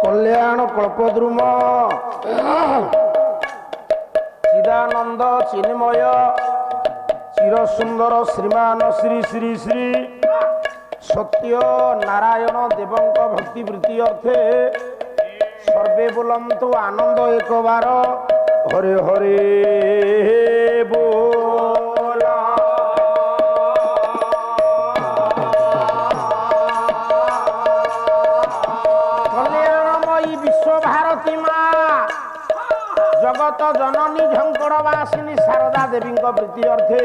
कल्याण कल्पद्रुम चिदानंद चिन्मय चिरसुंदर श्रीमान श्री श्री श्री सत्य नारायण देवंक भक्तिवृत्ति अर्थे सर्वे बोलंतु आनंद एक बार हरे हरे बोला। कल्याणमयी विश्व भारती माँ जगत जननी झंकड़वासिनी शारदा देवी प्रीति अर्थे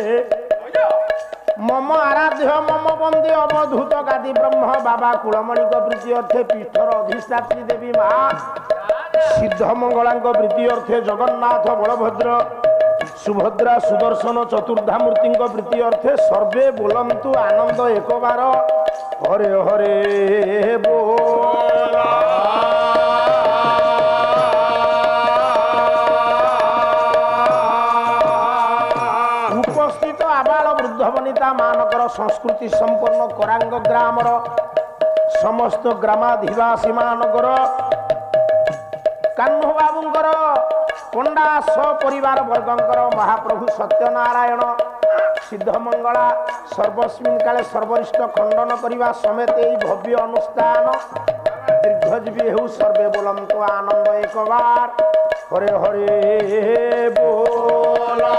मम आराध्य मम बंदे अवधूत गादी ब्रह्म बाबा कुलमणि प्रीति अर्थे पीठर अधिष्ठात्री देवी माँ सिद्धमंगला प्रीति अर्थे जगन्नाथ बलभद्र सुभद्रा सुदर्शन चतुर्धा मूर्ति प्रीति अर्थे सर्वे बोलंतु आनंद एक बार हरे हरे बोला। उपस्थित आबाल वृद्ध वनिता मानकर संस्कृति संपन्न करांग ग्रामर समस्त ग्रामाधिवासी मानकर कान्हू बाबूंकर पंडा सपरिवार वर्गंकर महाप्रभु सत्यनारायण सिद्धमंगला सर्वस्मिन् काले सर्वरिष्ठ खंडन करने समेत यही भव्य अनुष्ठान दीर्घजीवी हेउ सर्वे बोलंतु आनंद एक बार हरे हरे बोला।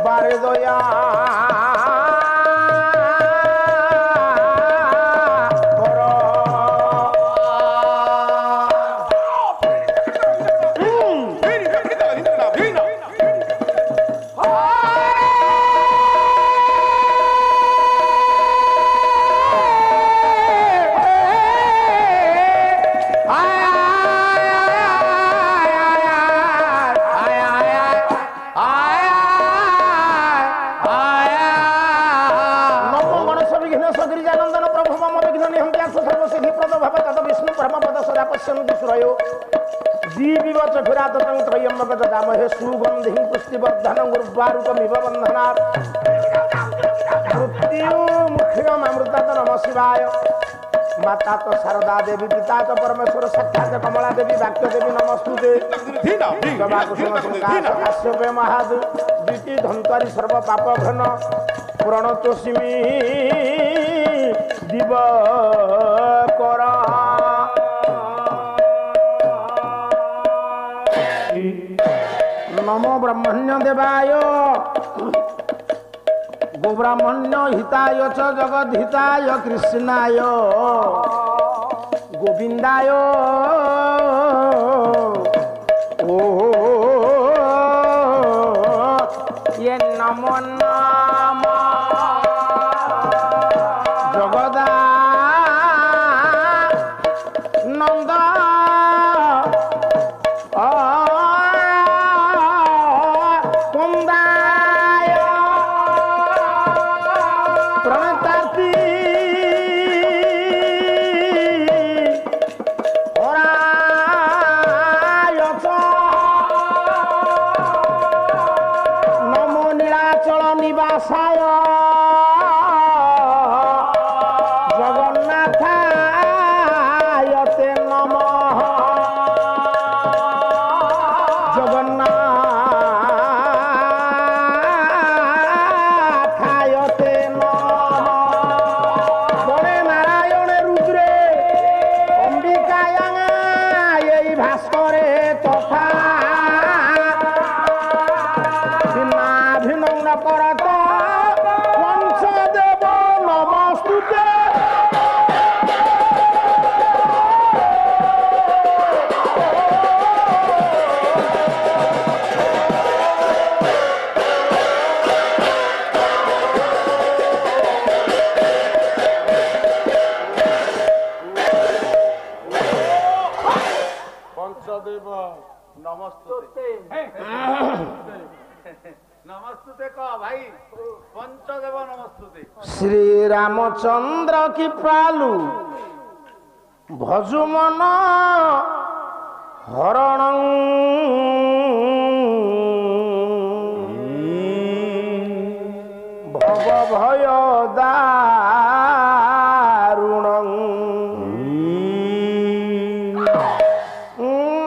बारे दया हे सुगंधि पुष्टिवर्धन गुरुवारूपमिव बंधनात् मृत्यु मुख्यमृता तो नम शिवाय। माता तो शारदा देवी पिता तो परमेश्वर साक्षात कमला देवी वाक्य देवी नमस्तुते काश्यपे महाद्विती धन्वारी सर्व पाप घन प्रणतोषिमी दिवकर नमो ब्रह्मण्य देवाय गोब्राह्मण्य हिताय च जगद्हिताय कृष्णाय गोविंदाय ओ ये नमो नम जगदा नंद नमस्ते कह भाई पंचदेव नमस्ते श्री रामचंद्र की पालू भजु मन हरण भव भय दारुण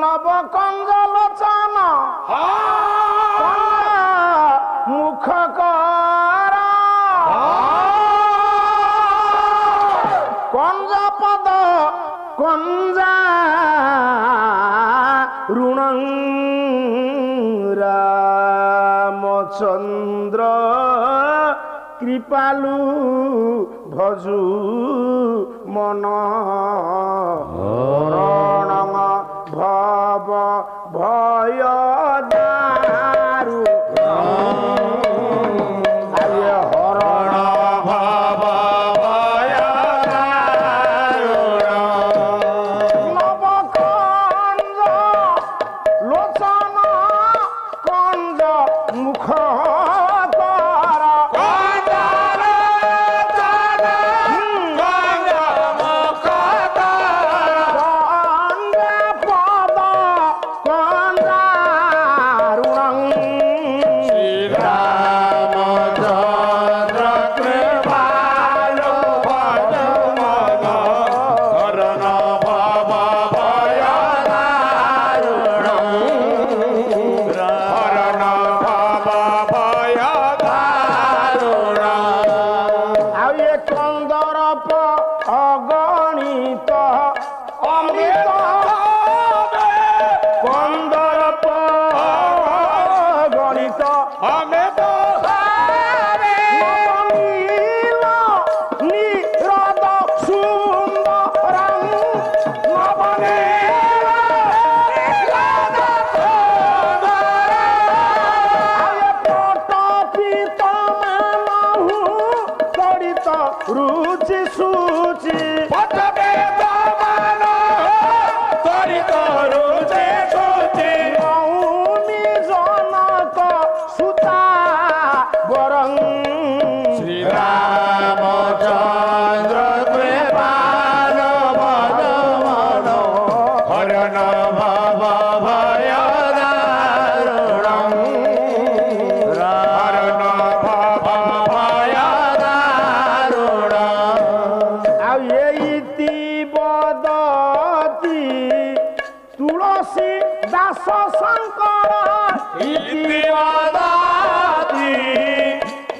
नव कंजलोचन मुख कर कंजा पद कंजा ऋण रामचंद्र कृपालु भजु मन हरण भव भय दारु हरण भव भय नव कंज लोचन कंज मुख रुचि सूचि रुचि सूचि मौनी जनक सुता बरं श्री रामचंद्र कृपाल भज मन हरण भव भय दारुण हरण भव भय दारुण इति बदति तुलसी दास शंकर इति बदति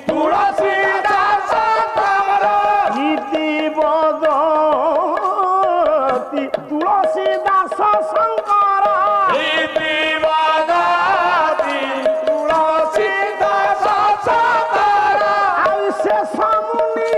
तुलसी दास शंकर इति बदति तुलसी दास शंकर इति बदति तुलसी दास शंकर आई से सामुनि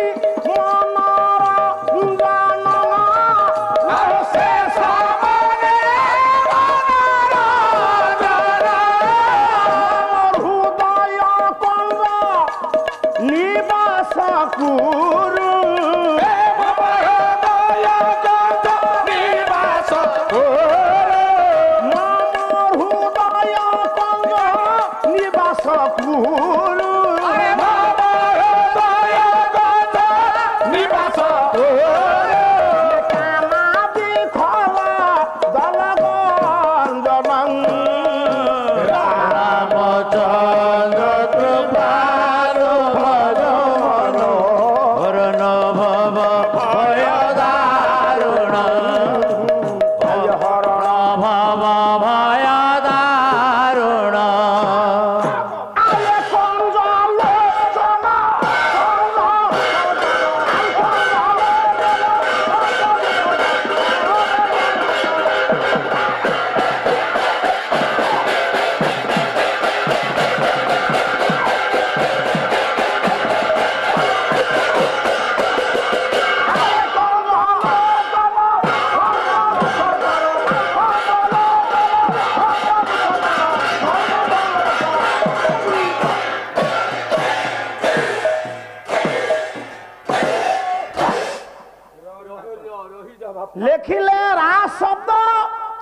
लेखिले रा शब्द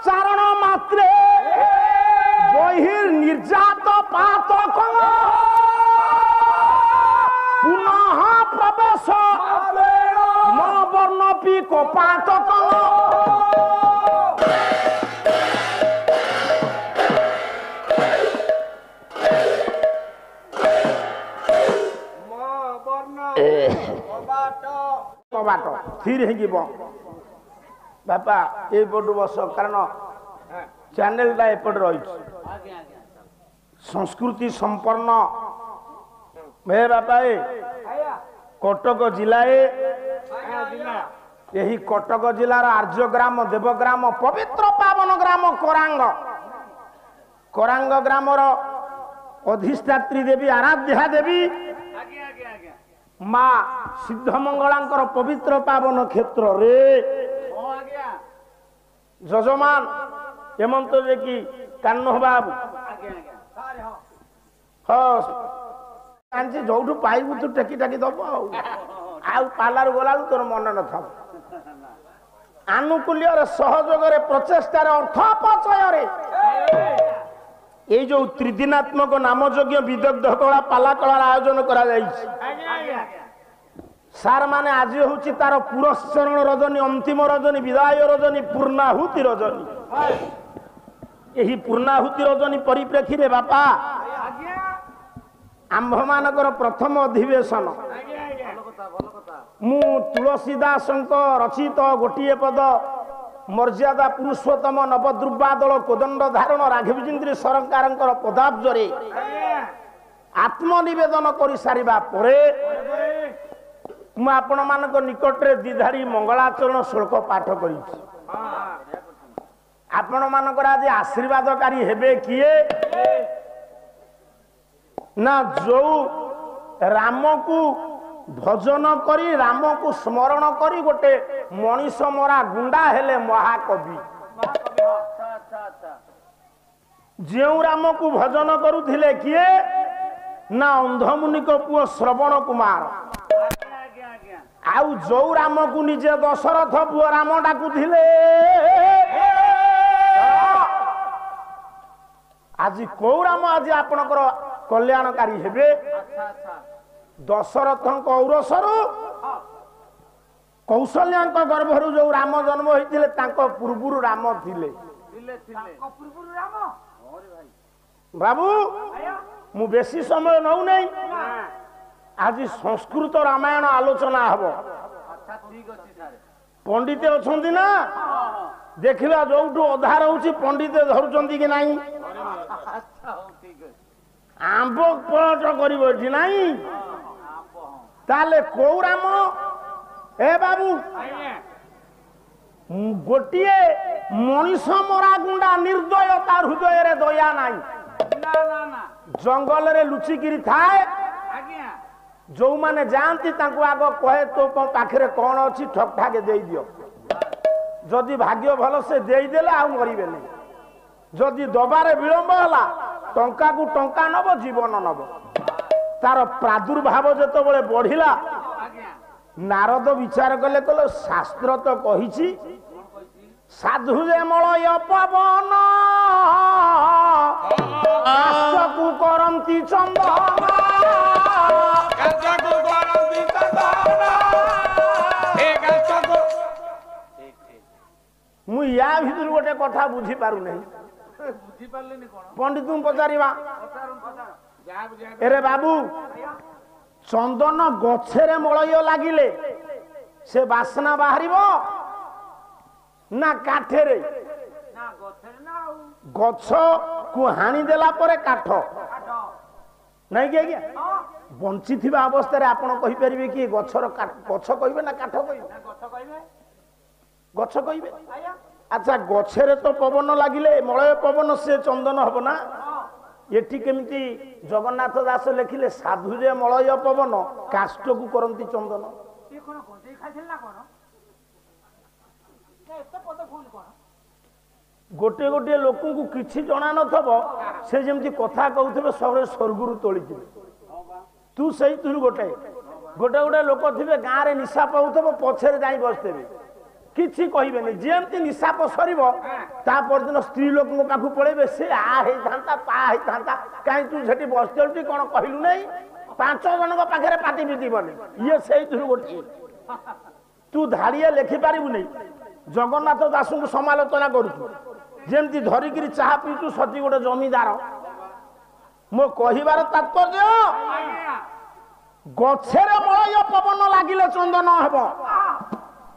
चारण मात्रे बहिर्निर्जात पातक ପାଟ କଲ ବାଟ ସ୍ଥିର ହେଇଯିବ ବାପା ଏଇପଟୁ ବସ କାରଣ ଚ୍ୟାନେଲଟା ଏପଟେ ରହିଛି ସଂସ୍କୃତି ସମ୍ପନ୍ନ ହେ ବାପା କଟକ ଜିଲ୍ଲାଏ ଏହି କଟକ ଜିଲ୍ଲାର ଆର୍ଯ୍ୟଗ୍ରାମ ଦେବଗ୍ରାମ ପବିତ୍ର ପାବନ ଗ୍ରାମ କରାଙ୍ଗ ଗ୍ରାମର ଅଧିଷ୍ଠାତ୍ରୀ ଦେବୀ ଆରାଧ୍ୟା ଦେବୀ ମା ସିଦ୍ଧମଙ୍ଗଳାଙ୍କର ପବିତ୍ର ପାବନ କ୍ଷେତ୍ରରେ ଯଜମାନ ହେମନ୍ତ ଯେ କି କାହ୍ନ ବାବୁ ହଁ ଜାଣିଛି ଯୋଉଠୁ ପାଇବୁ ତୁ ଟେକି ଟାକି ଦବ ଆଉ ପାଲାରୁ ଗଲାବେଳୁ ତୋର ମନେ ନଥାଉ ଆନୁକୂଲ୍ୟରେ ସହଯୋଗରେ ପ୍ରଚେଷ୍ଟାରେ ଅର୍ଥ ଅପଚୟରେ ଏଇ ଯୋଉ ତ୍ରିଦିନାତ୍ମକ ନାମଯଜ୍ଞ ବିଦଗ୍ଧ କଳା ପାଲା କଳାର ଆୟୋଜନ କରାଯାଇଛି ସାର୍ ମାନେ ଆଜି ହଉଛି ତାର ପୁରସ୍ଚରଣ ରଜନୀ ଅନ୍ତିମ ରଜନୀ ବିଦାୟ ରଜନୀ ପୂର୍ଣ୍ଣାହୁତି ରଜନୀ ଏହି ପୂର୍ଣ୍ଣାହୁତି ରଜନୀ ପରିପ୍ରେକ୍ଷୀରେ ବାପା ଆମ୍ଭମାନଙ୍କର ପ୍ରଥମ ଅଧିବେଶନ ମୁଁ ତୁଳସୀ ଦାସଙ୍କ ରଚିତ ଗୋଟିଏ ପଦ ମର୍ଯ୍ୟାଦା ପୁରୁଷୋତ୍ତମ ନବଦୁର୍ବାଦଳ କୋଦଣ୍ଡ ଧାରଣ ରାଘବେନ୍ଦ୍ର ସରକାରଙ୍କର ପଦାବ୍ଜରେ ଆତ୍ମନିବେଦନ କରିସାରିବା ପରେ ମୁଁ ଆପଣମାନଙ୍କ ନିକଟରେ ଦ୍ୱିଧାରୀ ମଙ୍ଗଳାଚରଣ ଶ୍ଲୋକ ପାଠ କରିଛି ଆପଣମାନଙ୍କର ଆଜି ଆଶୀର୍ବାଦକାରୀ ହେବେ କିଏ ନା ଯୋଉ ରାମକୁ ଭଜନ କରି ରାମକୁ ସ୍ମରଣ କରି ଗୋଟେ ମଣିଷ ମରା ଗୁଣ୍ଡା ହେଲେ ମହାକବି ଯେଉଁ ରାମକୁ ଭଜନ କରୁଥିଲେ କିଏ ନା ଅନ୍ଧମୁନିଙ୍କ ପୁଅ ଶ୍ରବଣ କୁମାର ଆଉ ଯୋଉ ରାମକୁ ନିଜେ ଦଶରଥ ପୁଅ ରାମ ଡାକୁଥିଲେ ଆଜି କୋଉ ରାମ ଆଜି ଆପଣଙ୍କର କଲ୍ୟାଣକାରୀ ହେବେ ଦଶରଥଙ୍କ ଔରସରୁ କୌଶଲ୍ୟାଙ୍କ ଗର୍ଭରୁ ଯୋଉ ରାମ ଜନ୍ମ ହୋଇଥିଲେ ତାଙ୍କ ପୂର୍ବରୁ ରାମ ଥିଲେ ବାବୁ ମୁଁ ବେଶୀ ସମୟ ନଉନାହିଁ ଆଜି ସଂସ୍କୃତ ରାମାୟଣ ଆଲୋଚନା ହବ ପଣ୍ଡିତ ଅଛନ୍ତି ନା ଦେଖିବା ଯୋଉଠୁ ଅଧା ରହୁଛି ପଣ୍ଡିତ ଧରୁଛନ୍ତି କି ନାହିଁ ଆମ୍ବ ପଳଟ କରିବ ଏଠି ନାହିଁ ତାହେଲେ କୋଉ ରାମ ଏ ବାବୁ ଗୋଟିଏ ମଣିଷ ମରା ଗୁଣ୍ଡା ନିର୍ଦୟ ତା ହୃଦୟରେ ଦୟା ନାହିଁ ଜଙ୍ଗଲରେ ଲୁଚିକିରି ଥାଏ ଯୋଉମାନେ ଯାଆନ୍ତି ତାଙ୍କୁ ଆଗ କହେ ତୋ ପାଖରେ କଣ ଅଛି ଠକ୍ ଠାକେ ଦେଇଦିଅ ଯଦି ଭାଗ୍ୟ ଭଲ ସେ ଦେଇଦେଲେ ଆଉ ମରିବେନି ଯଦି ଦବାରେ ବିଳମ୍ବ ହେଲା ଟଙ୍କାକୁ ଟଙ୍କା ନବ ଜୀବନ ନବ ତାର ପ୍ରାଦୁର୍ଭାବ ଯେତେବେଳେ ବଢିଲା ନାରଦ ବିଚାର କଲେ କହିଲେ ଶାସ୍ତ୍ର ତ କହିଛି ସାଧୁ ଯେ ମଳୟ ପବନ କାଶକୁ କରନ୍ତି ଚନ୍ଦନ ମୁଁ ୟା ଭିତରୁ ଗୋଟେ କଥା ବୁଝିପାରୁନାହିଁ ପଣ୍ଡିତଙ୍କୁ ପଚାରିବା ଏରେ ବାବୁ ଚନ୍ଦନ ଗଛରେ ମଳୟ ଲାଗିଲେ ସେ ବାସ୍ନା ବାହାରିବ ନା କାଠରେ ଗଛକୁ ହାଣି ଦେଲା ପରେ କାଠ ନାଇଁ କି ଆଜ୍ଞା ବଞ୍ଚିଥିବା ଅବସ୍ଥାରେ ଆପଣ କହିପାରିବେ କି ଗଛର ଗଛ କହିବେ ନା କାଠ କହିବେ ଗଛ କହିବେ ଆଚ୍ଛା ଗଛରେ ତ ପବନ ଲାଗିଲେ ମଳୟ ପବନ ସେ ଚନ୍ଦନ ହବ ନା ଏଠି କେମିତି ଜଗନ୍ନାଥ ଦାସ ଲେଖିଲେ ସାଧୁ ଯେ ମଳୟ ପବନ କାଷ୍ଟକୁ କରନ୍ତି ଚନ୍ଦନ ଗୋଟିଏ ଗୋଟିଏ ଲୋକଙ୍କୁ କିଛି ଜଣା ନଥିବ ସେ ଯେମିତି କଥା କହୁଥିବେ ସବୁବେଳେ ସ୍ୱର୍ଗରୁ ତୋଳିଥିବେ ତୁ ସେଇଥିରୁ ଗୋଟେ ଗୋଟେ ଲୋକ ଥିବେ ଗାଁରେ ନିଶା ପାଉଥିବ ପଛରେ ଯାଇ ବସିଥିବେ କିଛି କହିବେନି ଯେମିତି ନିଶାପ ସରିବ ତା ପରଦିନ ସ୍ତ୍ରୀ ଲୋକଙ୍କ ପାଖକୁ ପଳେଇବେ ସେ ଆ ହେଇଥାନ୍ତା ତା ହେଇଥାନ୍ତା କାହିଁ ତୁ ସେଠି ବସିଛୁ କଣ କହିଲୁ ନାହିଁ 5 ଜଣଙ୍କ ପାଖରେ ପାଟି ପିଟିବନି ଇଏ ସେଇଥିରୁ ଗୋଟିଏ तू धाड़िए लिखिपारू जगन्नाथ दास को समालोचना करुचु जमती धरिकी चाह पीचु सती गोटे जमीदार मो कहिबार तात्पर्य गछरे मलय पवन लागिले चंदन हेब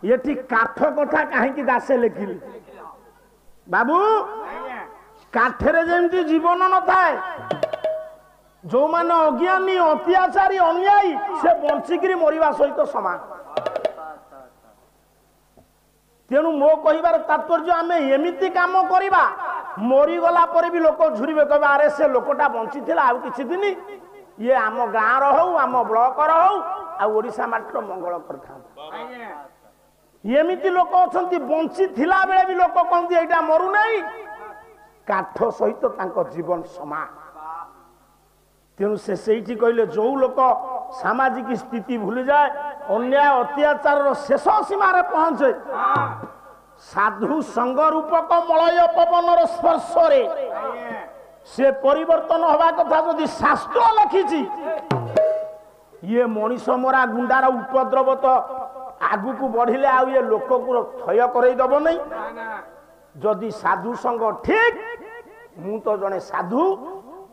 ये काठ कथा कहीं दासे लिखिले बाबू काठरे जमती जीवन न थाए जो माने अज्ञानी अत्याचारी अन्यायी से बंचिकी मरिबा सहित समान तेणु मो कहिबार तात्पर्य आमे एमिति काम करिबा मरीगला पर भी लोक झुरिबे कहबा अरे से लोकटा बंची थिला आ किछि दिन ये आम गाँव रहो आम ब्लॉक रहो आ ओडिशा मात्र मंगल करथा एमिति लोक अछंती बंची थिला बेले भी लोक कहंती एटा मरु नाही काठ सहित तांको जीवन समान तेणु से सही कहले जो लोक सामाजिक स्थिति भूली जाए अन्याय अत्याचार शेष सीमार पहुंचे साधु संग रूपक मलय पवन स्पर्श से परिवर्तन हवा कथा जदि शास्त्र लिखी ये मनीष मरा गुंडार उपद्रव तो आगु को बढ़िले आ ये लोक को थय करईदब नहीं जदि साधु संग ठीक मु तो जने साधु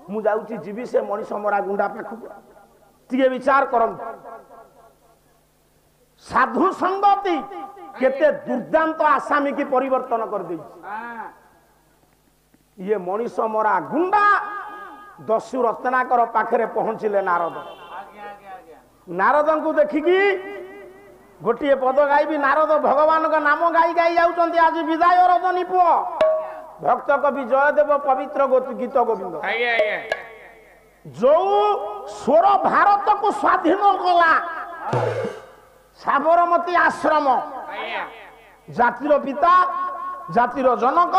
मु जाउची जीवी से मनीष मरा गुंडा पाखु टिके विचार करम साधु संगति केते दुर्दांत आसामी की परिवर्तन कर दे ये मनीष मरा गुंडा दस्यु रत्नाकर पाखरे पहुंचिले नारद नारद को देखिकी गोटे पद गायबी नारद भगवान का नाम गाई गाई जाउचंती आज विदाय रजनी पुओ भक्त कवि जयदेव पवित्र गीत गोविंद जो स्वर भारत को स्वाधीन कला साबरमती आश्रम जातिर पिता जातिर जनक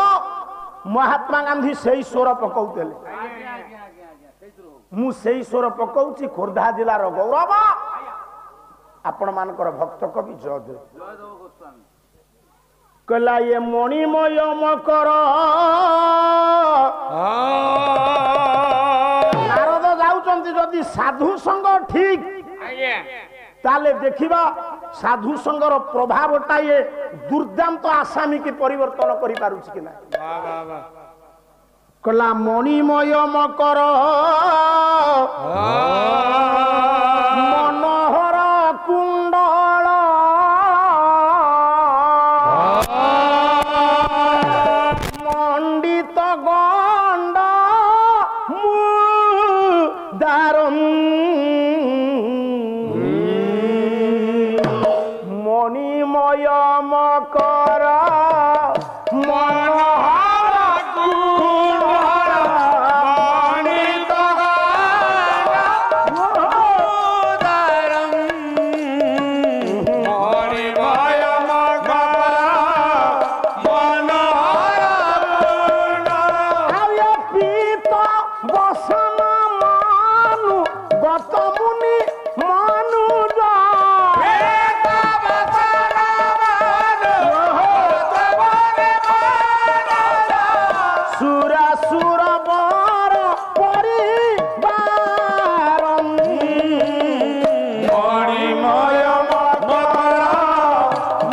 महात्मा गांधी से स्वर पकाउले मु से स्वर पकाउची खोर्धा जिलार गौरव आपण मानकर भक्त कवि जयदेव कला ये मणिमय मकर नारद जाउचंती जदि साधु संग ठीक ताले देखिबा साधु संगर प्रभावटा ये दुर्दांत आसामी की परिवर्तन करि पारुछि कि ना कला मणिमय मकर मनोहर कुंडल मंडित गंड मुदारम मणिमय मकर मनोहर कुंडल मंडित मुदारम मणिमय मकर मनोहर कुंडल पीत बसन मानु गत मुनि मानुज सुरा सुर बर परिवार मणिमय मकर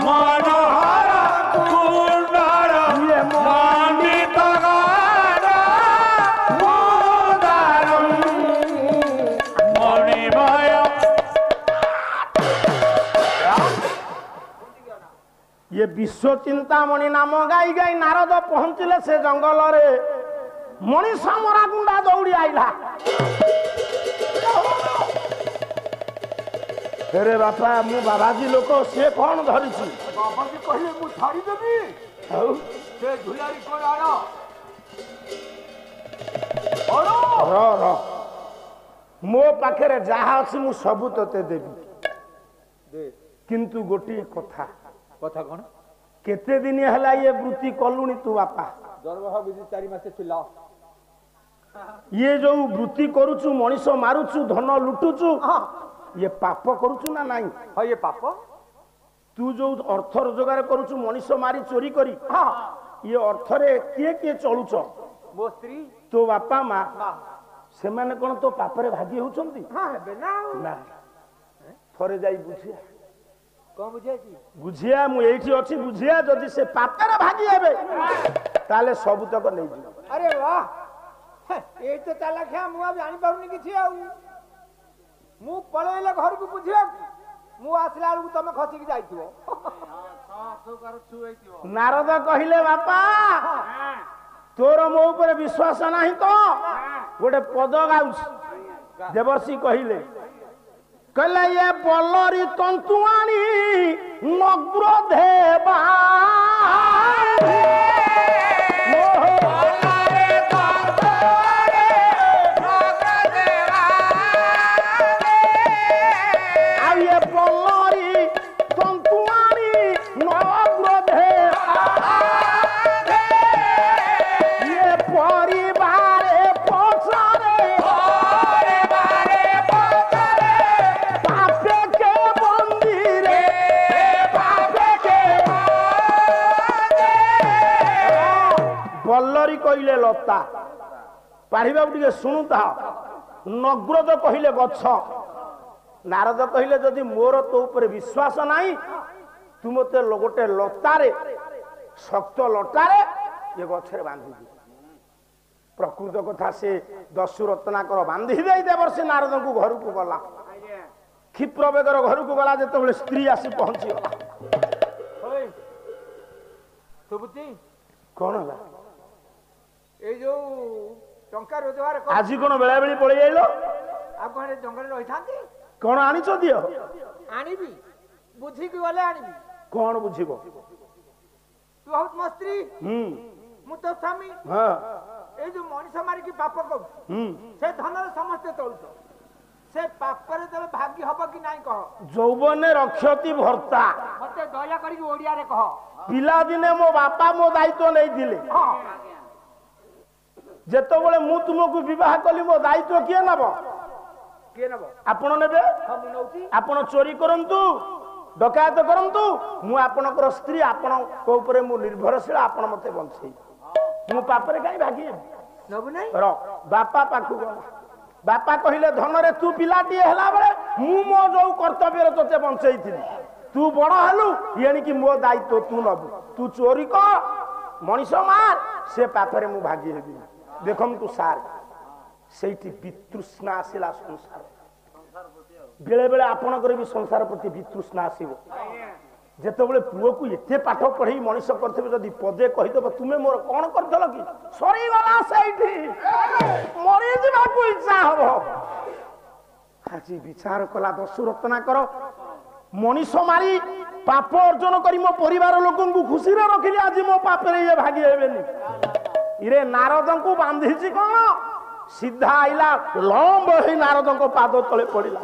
मनोहर कुंडल मंडित गंड मुदारम मणिमय ये विश्व चिंतामणि नाम गाई गाई नारद पहुंचले से जंगल रे मनीष मरा गुंडा दौड़ी आईला अरे बापा मु बाबाजी लोक से कौन धरिछि बाबाजी कहले मु छाड़ी देबी से झुलारी कोन आरो र मो पाखरे जहा अछि मु सबु तते देबी दे किंतु गोटी कथा कथा कोन केते दिन हला ये वृत्ति कलुनी तू बापा दरबार विधि 4 मास थिला ये जो वृत्ति करूचु मनीष मारुचु धन लुटुचु ये पाप करूचु ना नहीं हां ये पाप तू जो अर्थ रोजगार करूचु मनीष मारी चोरी करी ये अर्थ रे किए किए चलुच मो स्त्री तो बापा माँ से माने कोन तो पापरे भागी होउचंती हां हेबे ना ना थरे जाई बुझिया कौन बुझेगी बुझिया मु एठी अछि बुझिया जदि से पापरे भागी हेबे ताले सब तक नै जी अरे वाह ए तो ताला खा मु अब जानि पाउनी किछि आ मु पळेले घर को बुझिया मु आसला लु तमे खसी की जाइतिबो नारद कहिले बापा तोर मो ऊपर विश्वास नाही तो गोटे पद गाउछ देवर्षि कहिले कहले ये बलरी तंतुआणी नग्र देवा कहले लता पाढ़िबा टिके शुणुता नग्रद कहले गछ नारद कहले जदि मोर तो ऊपर विश्वास नाही तू मते गोटे लतारे शक्त लतारे ये गछरे बांधी दे प्रकृत कथा से दस्यु रत्नाकर बांधी दे देवर्षि नारद को घर को गला क्षिप्र बेगर घर को गला जेते स्त्री आसी पहुंची ओए सुबुती कौन होला ए जो टंका रोजगार कर आज कोन बेला बेली पळी आइलो आ कोन जंगल रही थांती कोन आनी छ दियो आनीबी बुझी की वाले आनीबी कोन बुझिबो तू बहुत मस्त्री मु तो स्वामी हां ए जो मनीष मारी की पाप को से धन समस्त तोलतो से पाप रे तले भाग्य हबो कि नाही कह जौवने रक्षति भर्ता मते दया करी ओडिया रे कह पिला दिने मो बापा मो दायित्व नै दिले हां जेतो बळे मु तुमको विवाह कली मो दायित्व किए नबो आपण नेबे आपण चोरी करंतु डकायत करंतु मु आपनकर स्त्री आपण को ऊपर मु निर्भरशील आपण मते बंचई मु पापरे काई भागी नबु नै रो बापा पाखु गला बापा कहिले धन रे तू पिलाटी हला बळे मु मो जो कर्तव्य रे तते बंचई थिली तू बड़ हलु येनी कि मो दायित्व तू नबु तू चोरी कर मनीष मार से पापरे मु भागी हेबी देखम तू सार सेठी वितृष्णा आसिला संसार बेले बेले आपणकर भी संसार प्रति वितृष्णा आसीबो जेते बेले पुओ को एते पाठ पढ़ई मनीष करथबे जदी पदे कहि देबो तुमे मोर कोन करथल कि सरी गला सेठी मरि जिबा को इच्छा हबो हाजी विचार कला दस्यु रत्नाकर मनीष मारी पाप अर्जन करी मो परिवार लोकन को खुशी रे रखिली आज मो पाप रे ये भागी हेबेनी इरे नारद को बांधी छी कोन सीधा आइला लंब ही नारद को पाद तले पड़िला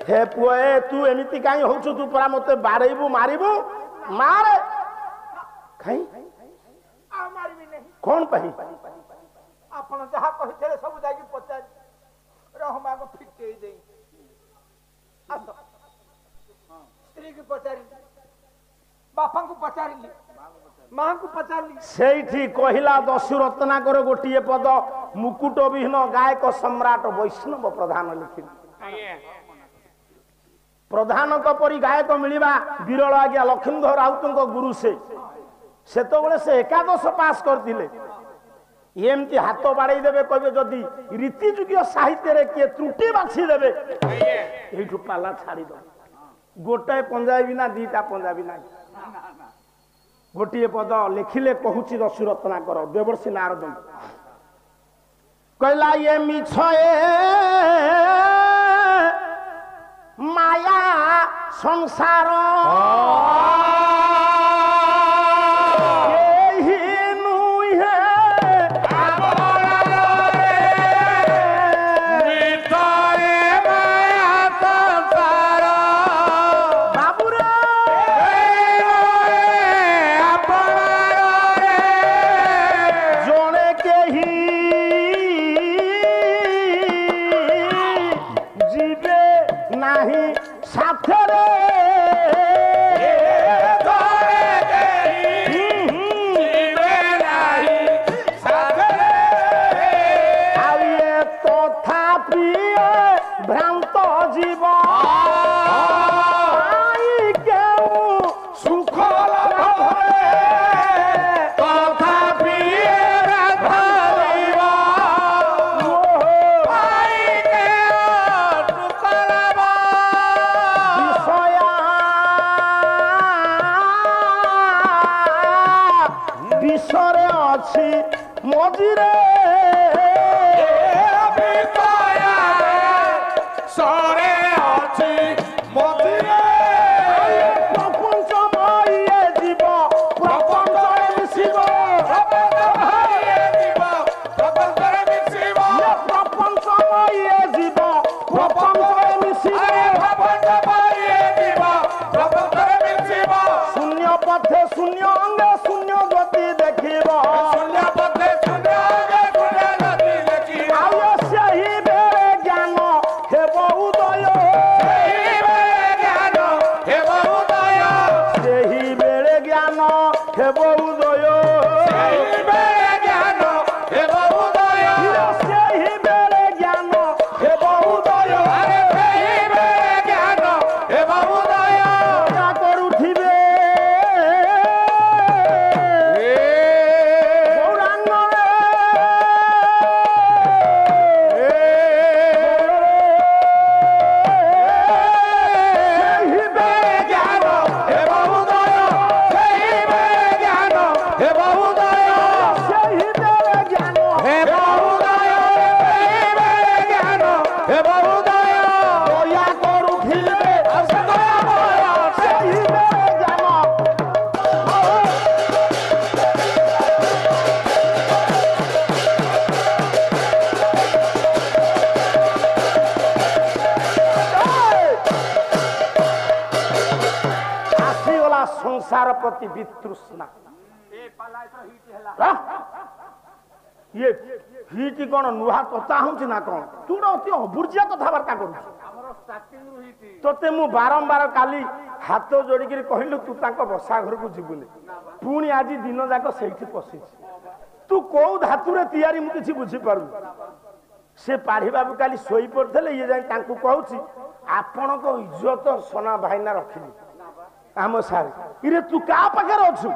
हे पुए तू एमिति काई होछु तू परा मते बारेबू मारिबू मार खाई आ मारबी नहीं कौन पही आपण जहा कहितले सब जाई पचार रहमा को फिटे देई आसो स्त्री की पचारी बापा को पचारिली मां को पचारिली सेठी कहिला दस्यु रत्नाकर गोटिए पद मुकुट विहीन गायक सम्राट वैष्णव प्रधान लिखिली प्रधान परी गायक मिलिबा विरल आज्ञा लक्ष्मीधर राउत गुरु से तो बड़े से एकादश पास करथिले एमती हाथ बाड़े देबे कहबे जदी रीतिजुगीय साहित्य रे के त्रुटि बाछि देबे एठु पाला छाड़ी दो गोटे पंजाबी ना दीटा पंजाबी ना गोटिए पद लिखिले कहूची दस्यु रत्नाकर देवर्षि नारद कहला ये मिछए माया संसार ভ্রান্ত জীব কেউ সুখ বিশ্বরে অছি মজিরে সরে অছি মজিরে প্রপঞ্চময় জীব প্রপঞ্চরে মিশিব প্রপঞ্চরে মিশিব প্রপঞ্চময় জীব প্রপঞ্চরে মিশিব প্রপঞ্চরে মিশিব শূন্য পথে শূন্য অঙ্গে শূন্য গতি দেখিব শূন্য পথে শূন্য অঙ্গে শূন্য গতি দেখিব ଆଉ ସେହି ବେଳେ ଜ୍ଞାନ ହେବ ଉଦୟ ସେହି ବେଳେ ଜ୍ଞାନ ହେବ ଉଦୟ ସେହି ବେଳେ ଜ୍ଞାନ ହେବ ଉଦୟ ସେହି ବେଳେ ଜ୍ଞାନ ହେବ ଉଦୟ ସେହି ବେଳେ ଜ୍ଞାନ ହେବ ଉଦୟ ଆରେ ସେହି ବେଳେ ଜ୍ଞାନ ହେବ ଉଦୟ ପୂଜା କରୁଥିବେ ଗୌରାଙ୍ଗରେ ସେହି ବେଳେ ଜ୍ଞାନ ହେବ ଉଦୟ ସେହି ବେଳେ ଜ୍ଞାନ ହେବ ଉଦୟ ସେହି ବେଳେ ଜ୍ଞାନ ହେବ ଉଦୟ ସେହି ବେଳେ ଜ୍ଞାନ ହେବ ଉଦୟ ଦୟା କରୁଥିବେ ସେହି ବେଳେ ଜ୍ଞାନ ଆସିଗଲା ସଂସାର ପ୍ରତି ବିତୃଷ୍ଣା ଇଏ ହିଟ କଣ ନୂଆ କଥା ହଉଛି ନା କଣ ତୁ ଗୋଟେ ଅତି ଅବୁର୍ଜିଆ କଥାବାର୍ତ୍ତା କରୁଛୁ ତତେ ମୁଁ ବାରମ୍ବାର କାଲି ହାତ ଯୋଡିକିରି କହିଲୁ ତୁ ତାଙ୍କ ବସା ଘରକୁ ଯିବୁନି ପୁଣି ଆଜି ଦିନ ଯାକ ସେଇଠି ପଶିଛି ତୁ କୋଉ ଧାତୁରେ ତିଆରି ମୁଁ କିଛି ବୁଝିପାରୁନି ସେ ପାଢୀ ବାବୁ କାଲି ଶୋଇ ପଡିଥିଲେ ଇଏ ଯାଇ ତାଙ୍କୁ କହୁଛି ଆପଣଙ୍କ ଇଜ୍ଜତ ସନା ଭାଇନା ରଖିଲି ଆମ ସାର୍ ଇରେ ତୁ କାହା ପାଖରେ ଅଛୁ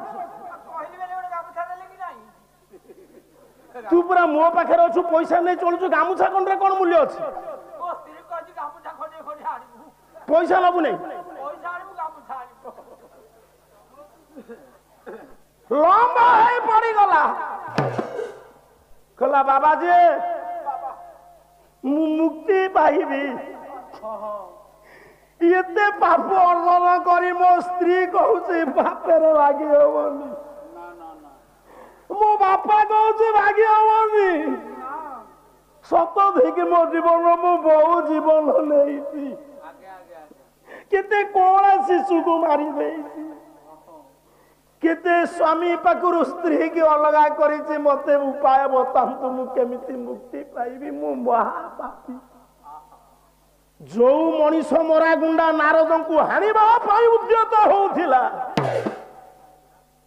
ତୁ ପୁରା ମୋ ପାଖରେ ଅଛୁ ପଇସା ନେଇ ଚଳୁଛୁ ଗାମୁଛା ଖଣ୍ଡରେ କଣ ମୂଲ୍ୟ ଅଛି ପଇସା ନବୁ ନାଇଁ ଲମ୍ବା ହେଇ ପଡିଗଲା କହିଲା ବାବା ଯେ ମୁଁ ମୁକ୍ତି ପାଇବି ଏତେ ପାପ ଅର୍ଜନ କରି ମୋ ସ୍ତ୍ରୀ କହୁଛି ବାପରେ ଭାଗି ହବନି ମୋ ବାପା କହୁଛି ଭାଗି ହବନି ସତ ଦେଇକି ମୋ ଜୀବନ ମୁଁ ବହୁ ଜୀବନ ନେଇଛି କେତେ କଳା ଶିଶୁକୁ ମାରି ଦେଇଛି କେତେ ସ୍ୱାମୀ ପାଖରୁ ସ୍ତ୍ରୀ କି ଅଲଗା କରିଛି ମତେ ଉପାୟ ବତାନ୍ତୁ ମୁଁ କେମିତି ମୁକ୍ତି ପାଇବି ମୁଁ ମହାପାପୀ ଯୋଉ ମଣିଷ ମରା ଗୁଣ୍ଡା ନାରଦଙ୍କୁ ହାଣିବା ପାଇଁ ଉଦ୍ୟତ ହଉଥିଲା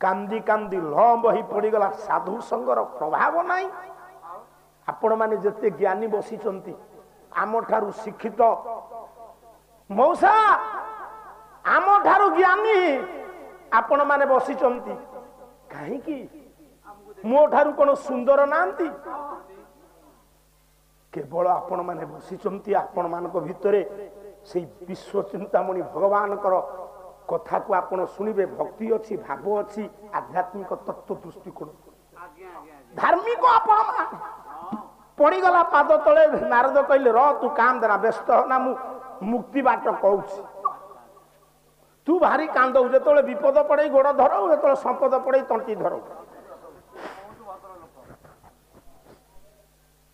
କାନ୍ଦି କାନ୍ଦି ଲମ୍ବ ହେଇ ପଡିଗଲା ସାଧୁ ସଂଘର ପ୍ରଭାବ ନାହିଁ ଆପଣ ମାନେ ଯେତେ ଜ୍ଞାନୀ ବସିଛନ୍ତି ଆମ ଠାରୁ ଶିକ୍ଷିତ ମଉସା ଆମ ଠାରୁ ଜ୍ଞାନୀ ଆପଣ ମାନେ ବସିଛନ୍ତି କାହିଁକି ମୋ ଠାରୁ କଣ ସୁନ୍ଦର ନାହାନ୍ତି କେବଳ ଆପଣ ମାନେ ବସିଛନ୍ତି ଆପଣ ମାନଙ୍କ ଭିତରେ ସେଇ ବିଶ୍ୱ ଚିନ୍ତାମଣି ଭଗବାନଙ୍କର କଥାକୁ ଆପଣ ଶୁଣିବେ ଭକ୍ତି ଅଛି ଭାବ ଅଛି ଆଧ୍ୟାତ୍ମିକ ତତ୍ତ୍ୱ ଦୃଷ୍ଟିକୋଣ ଧାର୍ମିକ ଆପଣ ପଡିଗଲା ପାଦ ତଳେ ନାରଦ କହିଲେ ର ତୁ କାମ ଦେନା ବ୍ୟସ୍ତ ନା ମୁଁ ମୁକ୍ତି ବାଟ କହୁଛି ତୁ ଭାରି କାନ୍ଦଉ ଯେତେବେଳେ ବିପଦ ପଡେଇ ଗୋଡ ଧର ଯେତେବେଳେ ସମ୍ପଦ ପଡେଇ ତଣ୍ଟି ଧର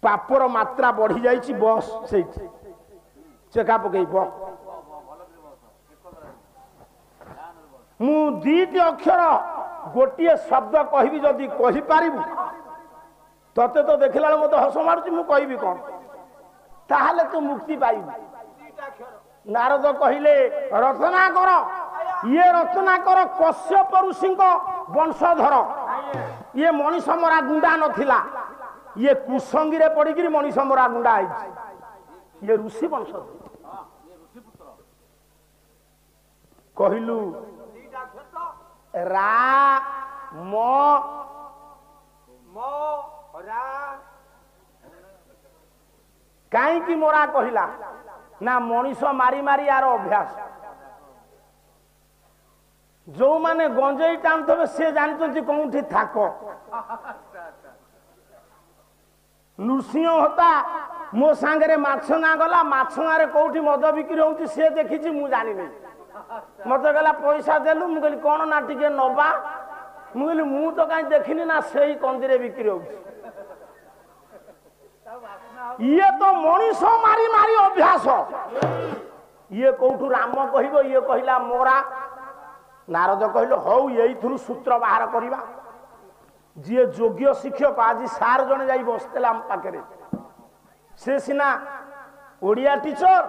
ପାପର ମାତ୍ରା ବଢି ଯାଇଛି ବସ୍ ସେଇଠି ଚେକା ପକେଇବ ମୁଁ ଦିଟି ଅକ୍ଷର ଗୋଟିଏ ଶବ୍ଦ କହିବି ଯଦି କହିପାରିବୁ ତତେ ତ ଦେଖିଲା ବେଳେ ମତେ ହସ ମାରୁଛି ମୁଁ କହିବି କଣ ତାହେଲେ ତୁ ମୁକ୍ତି ପାଇବୁ ନାରଦ କହିଲେ ରଚନା କର ଇଏ ରଚନା କର କଶ୍ୟପ ଋଷିଙ୍କ ବଂଶଧର ଇଏ ମଣିଷ ମରା ଗୁଣ୍ଡା ନଥିଲା ଇଏ କୁସଙ୍ଗୀରେ ପଡିକିରି ମଣିଷ ମରା ଗୁଣ୍ଡା ହେଇଛି ये ऋषि वंश कहलु रा म कहीं मोरा कहला ना मनीष मारी मारी यार अभ्यास जो माने गंजेई टाणुवे सी जानते कौटी थाक नृसिंह होता मो सांगे माछ ना गला माछ गाँव कौटी मद बिक्री होती सी देखी मु जानी मत कहला पैसा देलु मु कहली कौन ना टिके नबा मु कहली मु तो कहीं देखनी ना से कंदी बिक्री हो ये तो मनीष मारी मारी अभ्यास ये कौटू राम कह ये कहला मोरा नारद कहल हौ यही सूत्र बाहर करवा जी योग्य शिक्षक आज सार जने जाई बसला पाखे से सिना ओडिया टीचर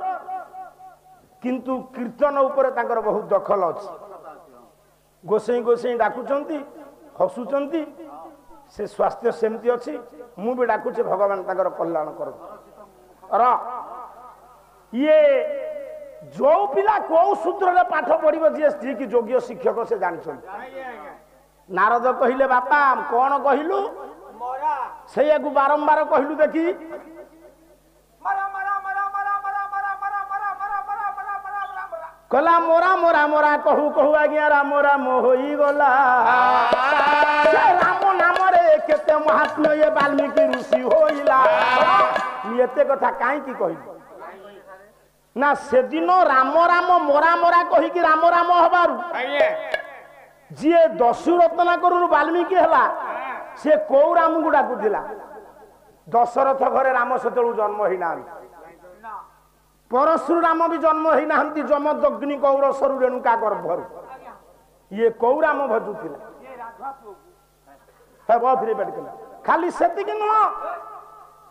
किंतु कीर्तन उपर तांकर बहुत दखल अच्छी गोसई गोसई डाकुचंती हसुचंती से स्वास्थ्य सेमती अच्छी मु भी डाकुचे भगवान तांकर कल्याण कर ये जो पिला कौ सूत्र रे पाठ पढ़िबो जे ठीक योग्य शिक्षक से जानिछन नारद कहिले बापा कौन कहिलु मोरा सेया को बारंबार कहिलु देखी मरा मरा मरा मरा मरा मरा मरा मरा मरा मरा मरा मरा मरा मरा कला मोरा मोरा मोरा कहू कहू आज्ञा राम राम होई गला राम नाम रे केते महात्म्य ये वाल्मीकि ऋषि होइला एते कथा काई की कहिलु ना से दिन राम राम मोरा मोरा कही कि राम राम हबारु जी दस्यु रत्नाकर वाल्मीकि हला से कौ राम को डाकुला दशरथ घरे राम सेतु जन्म ही ना परशुर राम भी जन्म ही ना जमदग्नि कौरसरु रेणुका गर्भर ये कौ राम भजुला खाली से नुह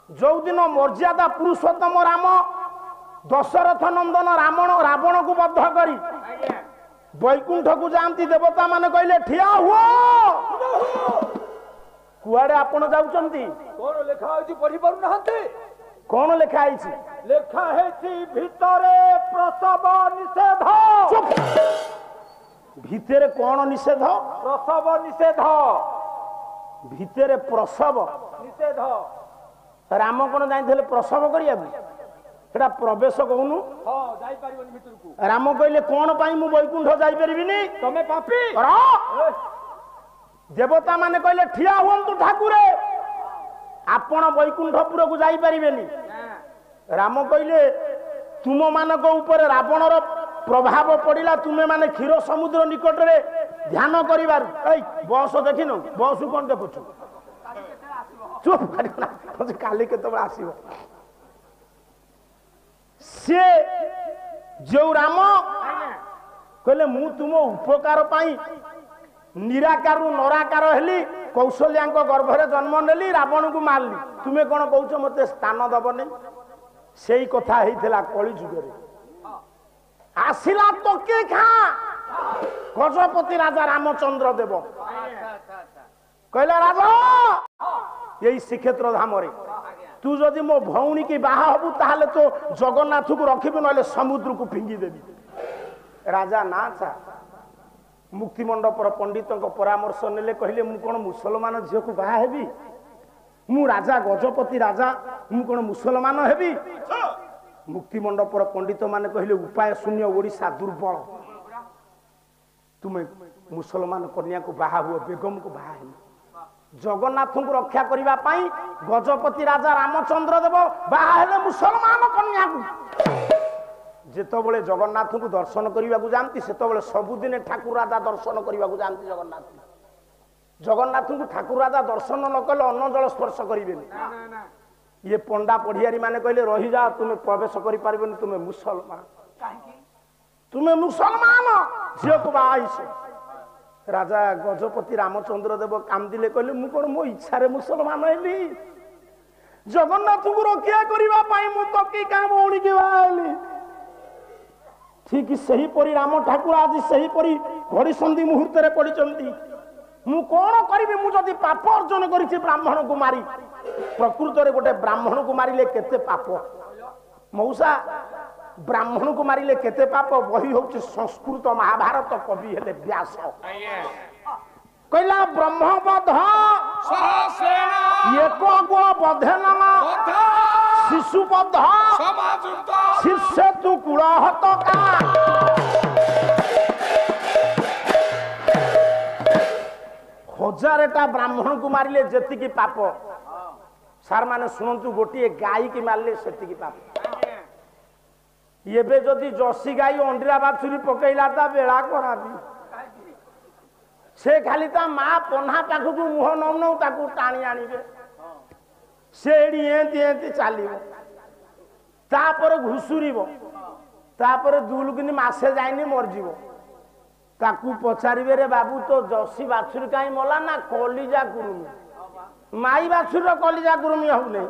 जो दिन मर्यादा पुरुषोत्तम राम दशरथ नंदन रावण को बद्ध करी वैकुंठ को जाती देवता माने कहले ठिया हुओ कुआडे आपण जाउचंती कोन लेखा होची पढ़ी पारु नहंते कौन लेखा है लेखा है भितरे प्रसव निषेध भितरे कौन निषेध प्रसव निषेध भितरे प्रसव निषेध राम कौन जाइले प्रसव करिया सेटा प्रवेश कहूनु हां जाई परिबनी भितर को राम कहले कौन पाई मु वैकुंठ जाई परिबिनी तमे पापी देवता माने कहले ठिया हुंतु ठाकुरे आपण वैकुंठपुर को जाई परिबेनी राम कहले तुम मानक ऊपर रावणर प्रभाव पड़िला तुमे माने क्षीर समुद्र निकट रे ध्यान करिवार ए बस देखिनो बस कोन देखुछु चुप करना काली केते आसीबो से जो राम कहले मु तुम उपकार पाई निराकार नराकार हेली कौशल्या गर्भरे जन्म नेली रावण को मारली तुम्हें कौन कौच मत स्थान दबनी से कथा होता कली जुगे आसिला तो के खा गजपति राजा रामचंद्र देव कहला राजा यही श्रीक्षेत्र धाम तू जदि मो भौणी की बाहा हबु ताहले तो जगन्नाथ को रखिबे नले समुद्र को फिंगी देबी राजा ना चा मुक्ति मंडपर पंडित परामर्श नेले कहले मु कोन मुसलमान झियो को बाहा हेबी मु राजा गजपति राजा मु कोन मुसलमान हेबी मुक्ति मंडपर पंडित माने कहले उपाय शून्य ओडिशा दुर्बल तुमे मुसलमान कन्या को बाहा हुओ बेगम को बाहा हे जगन्नाथ को रक्षा करबा पाई गजपति राजा रामचंद्र देव बाहा हेले मुसलमान कन्या को जेतबले जगन्नाथ को दर्शन करने को जानती सेतबले सबुदिन ठाकुर राजा दर्शन करने को जानती जगन्नाथ जगन्नाथ को ठाकुर राजा दर्शन न कले अन्न जल स्पर्श करेंगे ये पंडा पढ़ियारी माने कहले रही जा तुम्हें प्रवेश करि पारिबनी तुम्हें मुसलमान तुम्हें मुसलमान झियो को बाइस राजा गजपति रामचंद्र देव कांदिले कहले मु कोन मो इच्छा रे मुसलमान हेली जगन्नाथ को रक्षा करबा पाई मु तो की का भौणी के बाइली ठीक सही परी राम ठाकुर आज सही परी घड़ीसंधि मुहूर्त रे पड़िचंती मु कौन करी मु जदि पाप अर्जन करी ब्राह्मण को मारी प्रकृत रे गोटे ब्राह्मण को मारिले केते पाप मौसा ब्राह्मण को मारिले केते पाप बही होची संस्कृत महाभारत कवि हेले व्यास कहला ब्रह्मबध एक गो बधेन शिशुबध शीर्षे तू कुलहत का हजारेटा ब्राह्मण को मारिले जेतिकी पाप सार माने शुणु गोटे गाई की मारले सेतिकी पाप एबे जदि जर्सी गाई अंडीरा बाछुरी पकईला ता बेड़ा खराबी से खाली ता माँ पन्हा पाखक मुह नौ नौ ताकू टाणी आनिबे से एंती एंती चलिबो तापर घुसुरीबो तापर दुलुकिनी मासे जाइनी मरजिबो ताकू पचारिबे रे बाबू तो जर्सी बाछुरी काई मला ना कलिजा कुरुमी माई बाछुरीर कलिजा कुरुमी होउनै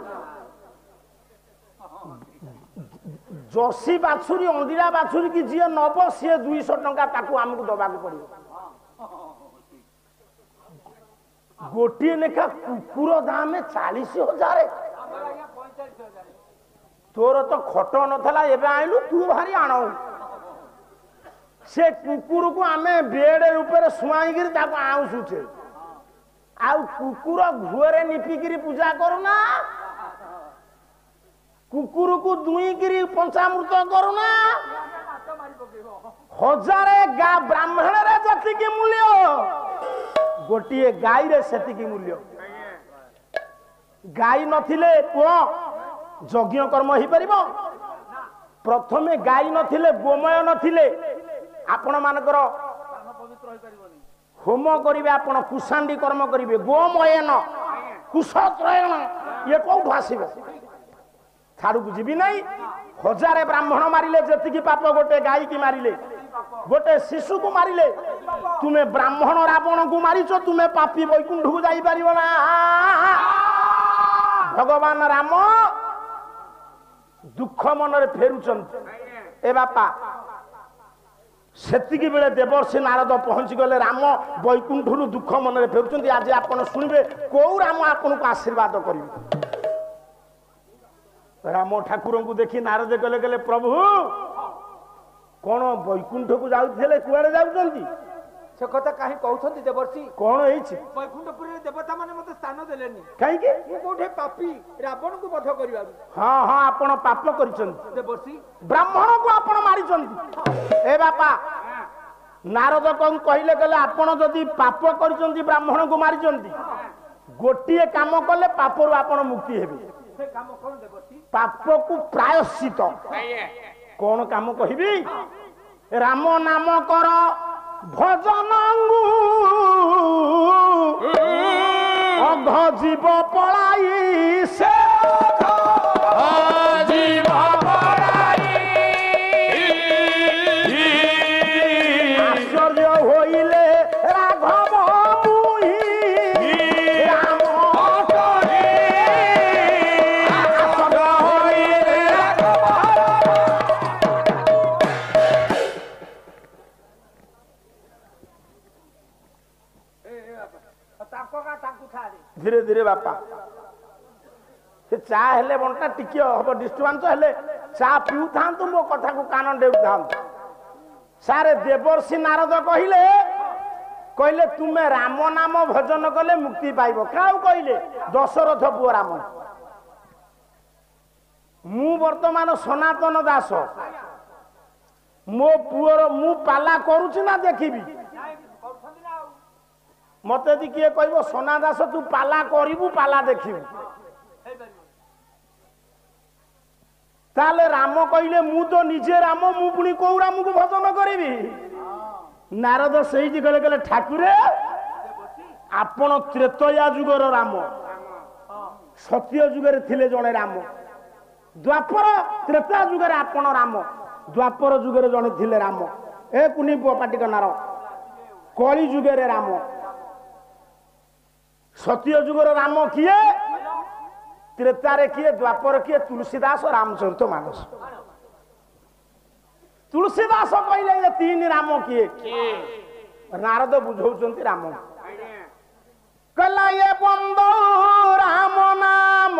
जर्सी बाछुरी अंडीरा बाछुरी की जी नब सी 200 टंका ताकू आमको दबाक पड़ो गोटे लेखा कुकुर दाम 40,000 तोर तो खट नथला एबे आइलु तू भारी आण से कुकुर को आमे बेड ऊपर सुआई गिर ताको आउसुछे आउ कुकुर घुरे निपिकिरी पूजा करूना कुकुर को दुई गिरी पंचामृत करूना हजारे गा ब्राह्मण रे जति की मूल्य गोटे गाई रे सेति की मूल्य गाई नथिले पुओ यज्ञ कर्म ही परिबो प्रथमे गाई नथिले गोमय नथिले आपण मानकर होम करिवे आपण कुशांडी कर्म करिवे गोमयन कुशत्रयन ये कोठु आसीबे छाड़ू को जीवी नहीं हजारे ब्राह्मण मारिले जेतिकी पाप गोटे गाई की मारिले गोटे शिशु को मारिले तुम्हें ब्राह्मण रावण को मारिच तुम्हें पापी वैकुंठ को जाई परिबो ना भगवान राम दुख मन रे फेरुचंत ए बापा सेतिकी बेले देवर्षि नारद पहुंची गले राम वैकुंठ रु दुख मन रे फेरुचंत आज आपण सुनिबे को राम आपन को आशीर्वाद करिवे राम ठाकुर को देखी नारद गले गले प्रभु कौन वैकुंठ को जाउथिले कुआडे जाउचंती से कथा काहे कहउछंती देवर्षि कौन हेछि वैकुंठपुरी देवता माने मते स्थान देलेनी काहे के मु कोठे पापी रावण को वध करिबारु हां हां आपण पाप करिसंती देवर्षि ब्राह्मण को आपण मारिसंती ए बापा नारद कौन कहिले गले आपण जदी पाप करिसंती ब्राह्मण को मारिसंती गोटिए काम कले पापरु आपण मुक्ति हेबे से काम कोन देवर्षि पाप को प्रायश्चित कौन काम कहबी राम नाम कर भजन अघ जीव पलाई से जीव पलाई आश्चर्य होइले राघव मुहि राम आश्चर्य होइले धीरे धीरे बापा से चा हेले बंटा टिके हम डिस्टर्बांस हेले चा पिउ थांतु मो कथा को कान देउ थांतु सारे देवर्षि नारद कहिले कहले तुमे राम नाम भजन कले मुक्ति पाइबो काउ कहले दशरथ पुओ राम मु वर्तमान सनातन दास मो पुओर मु पाला करूची ना देखिबी मते दी किए कहबो सोना दास तू पाला करिबू पाला देखिबू ताले राम कहले मु तो निजे राम मु पुनी को राम को भजन करिबी नारद सही जी गले गले ठाकुरे आपण त्रेतया जुगर राम सत्य जुगर थिले जणे राम द्वापर त्रेता जुगर आपण राम द्वापर जुगर जणे थिले राम ए कुनी पाटी कनार कली जुगरे राम सत्य जुगर राम किए त्रेतारे किए द्वापर किए तुलसीदास रामचरित मानस तुलसीदास कहले ये तीन राम किए नारद बुझौचंती राम कहला ये बंदो राम नाम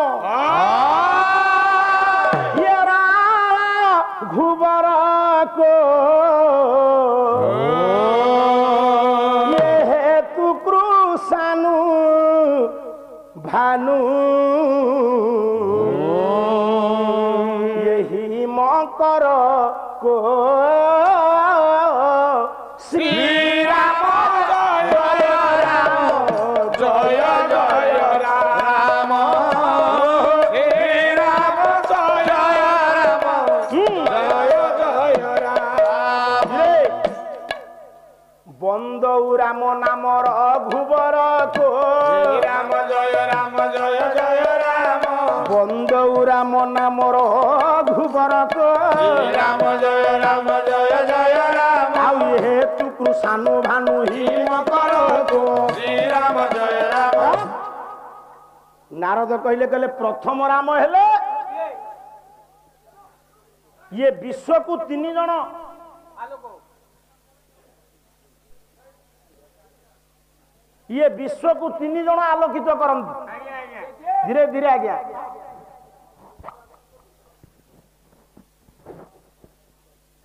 ये राम को ये हेतु कृषाणु भानु यही मकर को श्री राम जय राम जय जय राम हे राम जय राम जय जय राम बंदौ राम नाम रघुबर को राम जय जय राम बंदौ राम नाम रघुबर को राम जय जय राम आउ हेतु कृषाणु भानु ही मकर को श्री राम जय राम नारद कहले कहले प्रथम राम हेले ये विश्व को 3 जन ये विश्व को 3 जन आलोकित करंती धीरे धीरे आज्ञा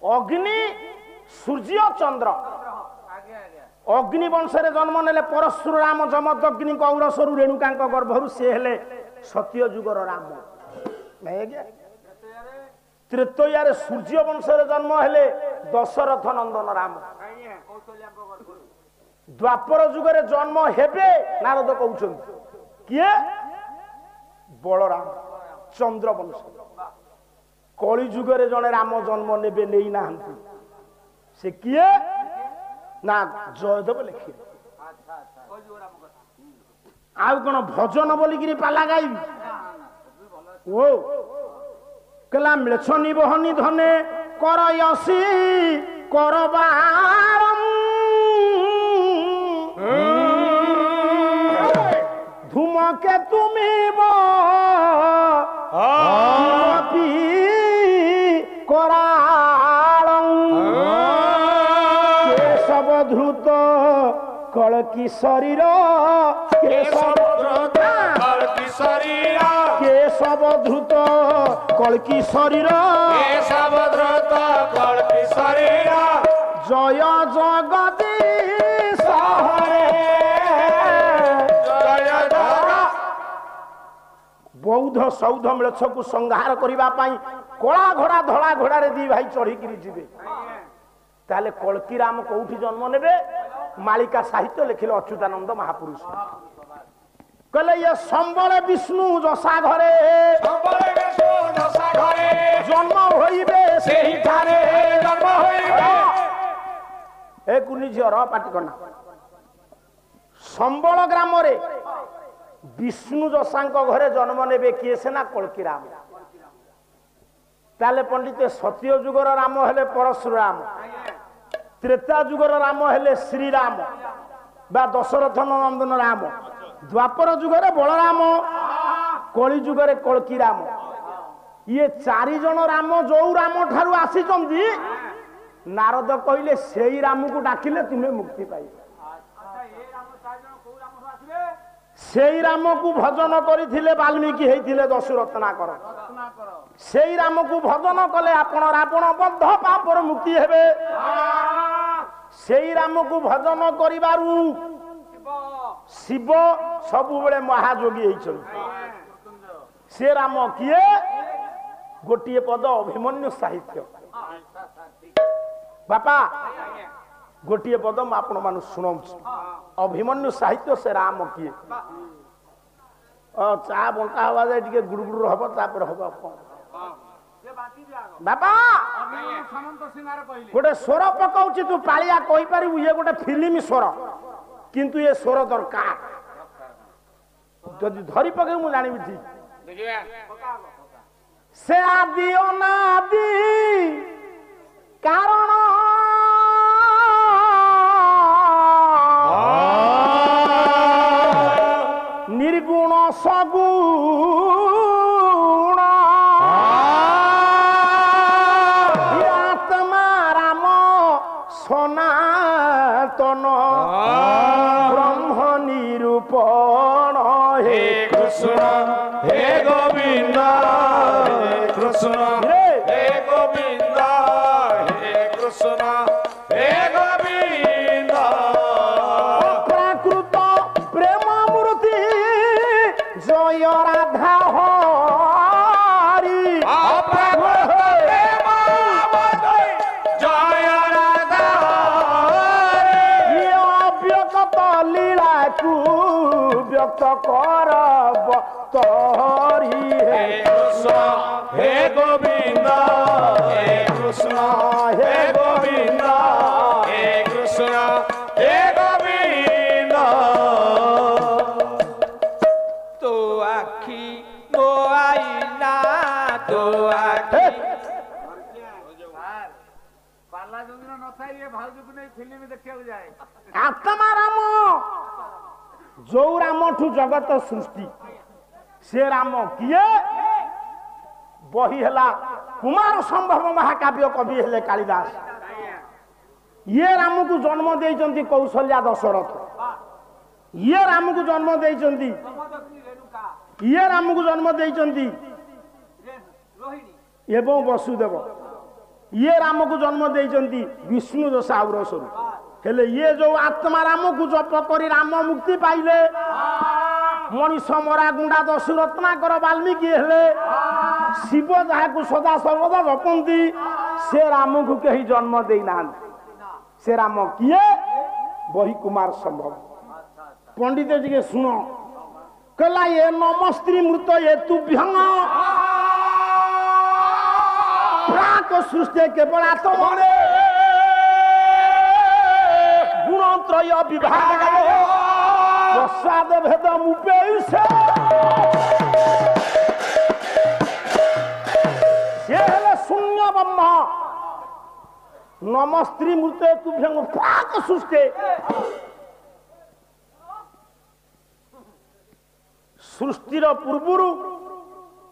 अग्नि सूर्य चंद्र अग्नि वंशरे जन्म नेले परशुराम जमदग्नि कौरसरु रेणुका गर्भरु से हेले सत्य जुगर राम त्रेतया सूर्य वंशरे जन्म हेले दशरथ नंदन राम द्वापर जुगरे जन्म हेबे नारद कहउछन किए बलराम चंद्र वंश कली जुगरे जने राम जन्म नेबे नेई नाहंती से किए ना जयदेव लिखी आउ कौन भजन बोलिकी पाला गाइबी ओ कला म्लेच्छ निबहनी धने करयसी करबारम धूमके तुमी कराळं केशव धृत कलकी शरीर केशव धृत कलकी शरीर जय जगदीश हरे बौद्ध सौध म्लेच्छ को संहार करिबा पाई कला घोड़ा धड़ा घोड़ा रे दी भाई चढ़ी किरी जिबे ताले कलकी राम कोठी जन्म नेबे मालिका साहित्य लिखिले अच्युतानंद महापुरुष कहले ये संबल विष्णु जसा घरे जन्म होइबे सेही ठारे जन्म होइबे ए कुनी झियर पाटी करना संबल ग्राम रे विष्णु जसांक घरे जन्म नेबे किए सेना कलकी राम ताले पंडित सत्य जुगर राम हेले परशुराम त्रेता जुगर राम हेले श्रीराम बा दशरथ नंदन राम द्वापर जुगरे बलराम कली जुगरे कलकी राम ये 4 जन राम जो राम ठारू आसी नारद कहले सेई राम को डाकिले तुम्हें मुक्ति पाइब सेई राम को भजन करथिले वाल्मीकि हेथिले दशरत्नाकर सेई राम को भजन कले आपण रावण बद्ध पापर मुक्ति हेबे सेई राम को भजन करिबारु शिव सबु बेले महायोगी हेछन से राम किए गोटिए पद अभिमन्यु साहित्य बापा गोटिए पद म आपण मानु सुनाउछ अभिमन्यु साहित्य से राम किए चा बंटा हवा जाए टिके गुड़गुड़ हब तापर हब बापा गोटे स्वर पकाउछि तू पालिया कहि पारिबु ये गोटे फिल्म स्वर किंतु ये स्वर दरकार जदि धरी पके मु जानिबि ठीक देखिया से आदि अनादि कारण निर्गुण सगुण आत्मा राम सनातन ब्रह्म निरूपण हे कृष्ण हे गोविंद कृष्ण हे गोविंद हे ভক্ত করব তোরি হে কৃষ্ণ হে গোবিন্দ হে কৃষ্ণ হে গোবিন্দ হে কৃষ্ণ হে গোবিন্দ তো আখি মো আইনা তো আখি ପାଲା ଯୋଉଦିନ ନଥାଏ ଇଏ ଭାଉଜକୁ ନେଇ ଫିଲ୍ମ ଦେଖିବାକୁ ଯାଏ। ଆତ୍ମା ରାମ ଯୋଉ ରାମଠୁ ଜଗତ ସୃଷ୍ଟି ସେ ରାମ କିଏ? ବହି ହେଲା କୁମାର ସମ୍ଭବ ମହାକାବ୍ୟ କବି ହେଲେ କାଳିଦାସ। ଇଏ ରାମକୁ ଜନ୍ମ ଦେଇଛନ୍ତି କୌଶଲ୍ୟା ଦଶରଥ। ଇଏ ରାମକୁ ଜନ୍ମ ଦେଇଛନ୍ତି ଇଏ ରାମକୁ ଜନ୍ମ ଦେଇଛନ୍ତି ଏବଂ ବସୁଦେବ। ଇଏ ରାମକୁ ଜନ୍ମ ଦେଇଛନ୍ତି ବିଷ୍ଣୁ ଦଶାଉର ସ୍ୱରୂପ। ହେଲେ ଇଏ ଯୋଉ ଆତ୍ମା ରାମକୁ ଜପ କରି ରାମ ମୁକ୍ତି ପାଇଲେ, ମଣିଷ ମରା ଗୁଣ୍ଡା ଦଶରତ୍ନାକର ବାଲ୍ମୀକି ହେଲେ, ଶିବ ଯାହାକୁ ସଦା ସର୍ବଦା ଜପନ୍ତି ସେ ରାମକୁ କେହି ଜନ୍ମ ଦେଇନାହାନ୍ତି। ସେ ରାମ କିଏ? ବହି କୁମାର ସମ୍ଭବ। ପଣ୍ଡିତ ଟିକେ ଶୁଣ, କହିଲା ଏ ନମସ୍ତ୍ରୀ ମୃତ ଏ ତୁଭ୍ୟଂ ପ୍ରାକ ସୃଷ୍ଟି କେବଳ ଆତ୍ମନେ ଗୁଣତ୍ରୟ ବିଭାଗ ପ୍ରସାଦ ଭେଦ ମୁପେଇସେ। ସେ ହେଲେ ଶୂନ୍ୟ ବ୍ରହ୍ମ। ନମସ୍ତ୍ରୀ ମୃତ ତୁଭ୍ୟଂ ପ୍ରାକ ସୃଷ୍ଟି। ସୃଷ୍ଟିର ପୂର୍ବରୁ